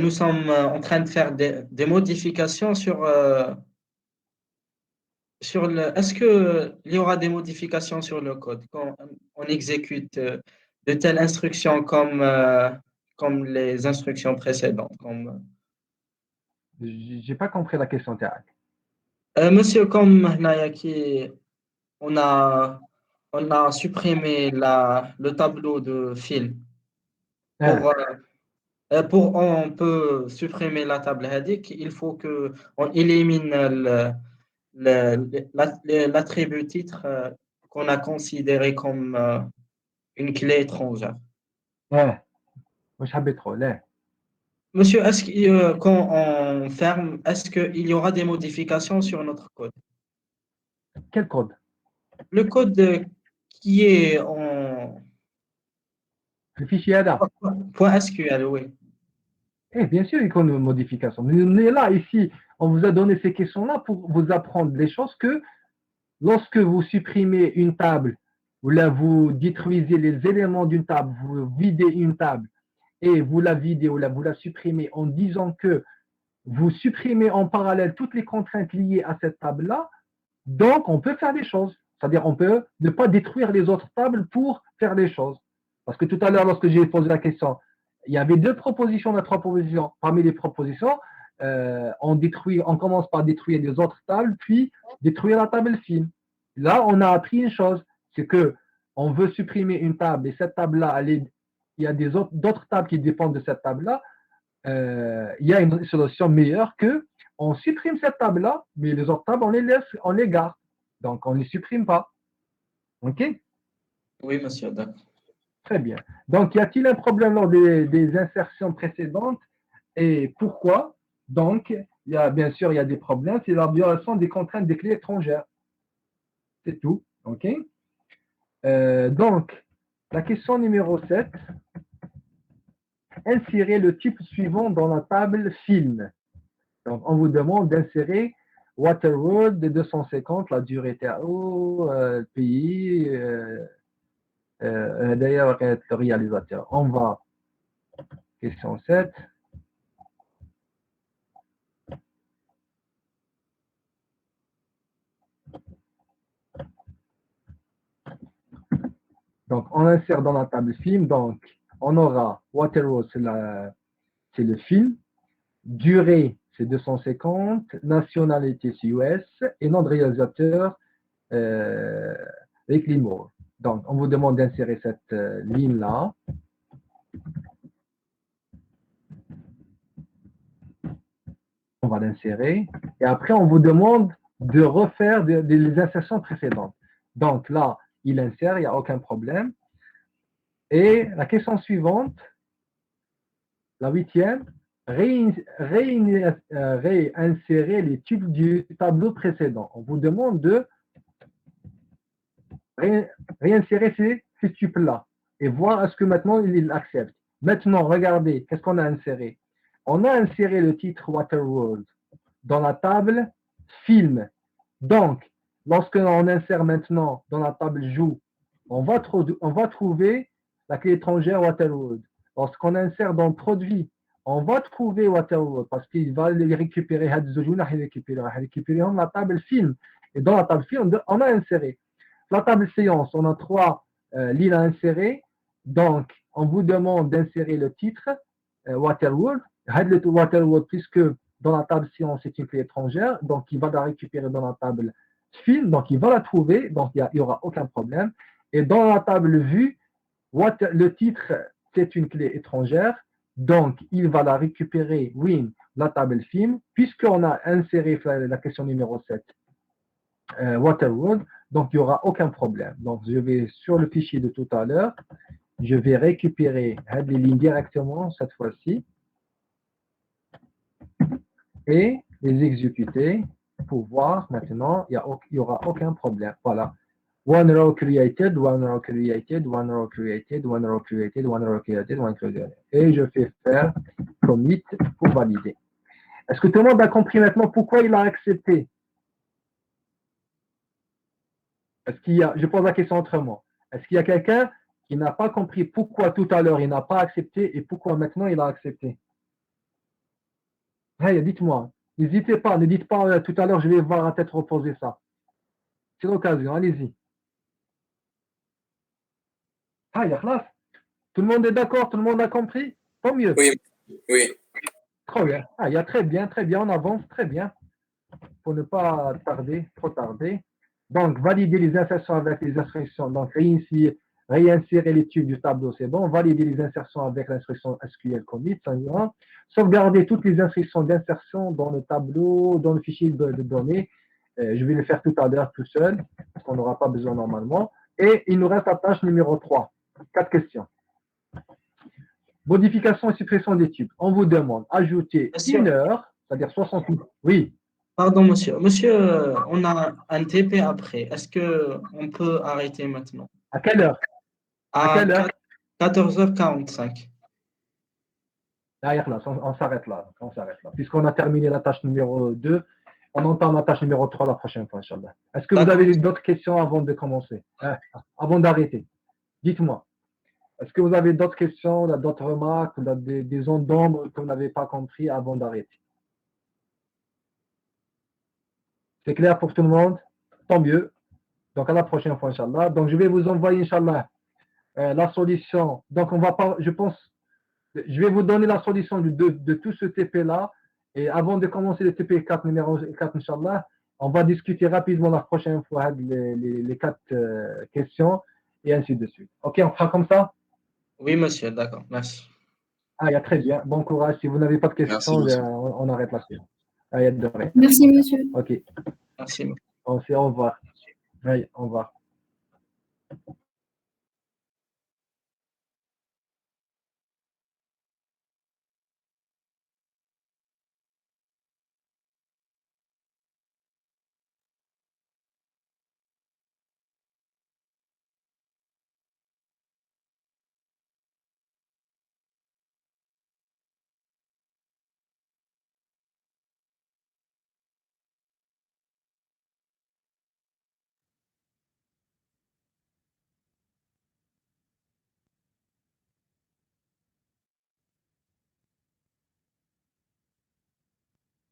nous sommes en train de faire des modifications sur le. Est-ce qu'il y aura des modifications sur le code quand on exécute de telles instructions comme les instructions précédentes? J'ai pas compris la question, Théâtre. Monsieur, comme Nayaki, on a, on a supprimé le tableau de film. On peut supprimer la table hadik, il faut qu'on élimine l'attribut titre qu'on a considéré comme une clé étrangère. Ouais. Moi, j'habite trop, là. Monsieur, quand on ferme, est-ce qu'il y aura des modifications sur notre code? Quel code? Le code qui est en Le fichier ADA. .SQL, oui. Eh bien sûr, il y a une modification. Mais on est là, ici, on vous a donné ces questions-là pour vous apprendre les choses que lorsque vous supprimez une table, ou là vous détruisez les éléments d'une table, vous videz une table et vous la videz ou là vous la supprimez en disant que vous supprimez en parallèle toutes les contraintes liées à cette table-là, donc on peut faire des choses. C'est-à-dire on peut ne pas détruire les autres tables pour faire des choses. Parce que tout à l'heure, lorsque j'ai posé la question, il y avait 2 propositions, 3 propositions. Parmi les propositions, on commence par détruire les autres tables, puis détruire la table film. Là, on a appris une chose, c'est que on veut supprimer une table et cette table-là, il y a d'autres tables qui dépendent de cette table-là. Il y a une solution meilleure que on supprime cette table-là, mais les autres tables, on les laisse, on les garde. Donc, on ne les supprime pas. OK? Oui, monsieur, d'accord. Très bien. Donc, y a-t-il un problème lors des insertions précédentes et pourquoi? Donc, bien sûr, il y a des problèmes. C'est la violation des contraintes des clés étrangères. C'est tout. OK? Donc, la question numéro 7. Insérez le type suivant dans la table film. Donc, on vous demande d'insérer Waterworld de 250, la durée TAO, pays, d'ailleurs, le réalisateur. On va, question 7. Donc, on insère dans la table film. Donc, on aura Waterworld, c'est le film. Durée, c'est 250. Nationalité, c'est US. Et nom de réalisateur, Rick Moore. Donc, on vous demande d'insérer cette ligne-là. On va l'insérer. Et après, on vous demande de refaire les insertions précédentes. Donc là, il insère, il n'y a aucun problème. Et la question suivante, la 8e, réinsérer les tubes du tableau précédent. On vous demande de réinsérer ces tubes-là et voir est-ce que maintenant il accepte. Maintenant, regardez, qu'est-ce qu'on a inséré? On a inséré le titre Waterworld dans la table film. Donc, lorsque on insère maintenant dans la table joue, on va trouver la clé étrangère Waterworld. Lorsqu'on insère dans produit, on va trouver Waterworld parce qu'il va les récupérer, récupérer dans la table film. Et dans la table film, on a inséré. La table séance, on a 3 lignes à insérer. Donc, on vous demande d'insérer le titre Waterworld. Waterworld, puisque dans la table séance, c'est une clé étrangère. Donc, il va la récupérer dans la table film. Donc, il va la trouver. Donc, il n'y aura aucun problème. Et dans la table vue, le titre, c'est une clé étrangère. Donc, il va la récupérer, oui, la table film, puisqu'on a inséré la question numéro 7, Waterworld. Donc, il n'y aura aucun problème. Donc, je vais sur le fichier de tout à l'heure, je vais récupérer les lignes directement cette fois-ci et les exécuter pour voir maintenant, il n'y aura aucun problème. Voilà. One row created, one row created, one row created, one row created, one row created, one row created. Et je fais faire commit pour valider. Est-ce que tout le monde a compris maintenant pourquoi il a accepté? Est-ce qu'il y a, je pose la question autrement. Est-ce qu'il y a quelqu'un qui n'a pas compris pourquoi tout à l'heure il n'a pas accepté et pourquoi maintenant il a accepté? Hey, dites-moi. N'hésitez pas, ne dites pas tout à l'heure je vais voir à tête reposer ça. C'est l'occasion, allez-y. Ah, il y a classe. Tout le monde est d'accord, tout le monde a compris? Tant mieux. Oui, oui. Très bien. Ah, il y a très bien, on avance, très bien. Pour ne pas tarder, trop tarder. Donc, valider les insertions avec les instructions. Donc, réinsérer les tubes du tableau, c'est bon. Valider les insertions avec l'instruction SQL commit, ça ira. Sauvegarder toutes les instructions d'insertion dans le tableau, dans le fichier de données. Je vais le faire tout à l'heure tout seul, parce qu'on n'aura pas besoin normalement. Et il nous reste la tâche numéro 3. 4 questions. Modification et suppression des tubes. On vous demande ajouter une heure, c'est-à-dire 60 minutes. Oui. Pardon, monsieur. Monsieur, on a un TP après. Est-ce qu'on peut arrêter maintenant? À quelle heure? À quelle heure? 14h45. On s'arrête là. Puisqu'on a terminé la tâche numéro 2, on entend la tâche numéro 3 la prochaine fois, Inch'Allah. Est-ce que vous avez d'autres questions avant de commencer? Avant d'arrêter? Dites-moi. Est-ce que vous avez d'autres questions, d'autres remarques, des zones d'ombre que vous n'avez pas compris avant d'arrêter? C'est clair pour tout le monde? Tant mieux. Donc, à la prochaine fois, Inch'Allah. Donc, je vais vous envoyer, Inch'Allah, la solution. Donc, on va pas, je pense, je vais vous donner la solution de tout ce TP-là. Et avant de commencer le TP 4, numéro 4, Inch'Allah, on va discuter rapidement la prochaine fois les 4 questions et ainsi de suite. OK, on fera comme ça? Oui, monsieur, d'accord. Merci. Ah, il y a très bien. Bon courage. Si vous n'avez pas de questions, on arrête la séance. Merci, monsieur. OK. Merci. On se dit au revoir. Allez, au revoir.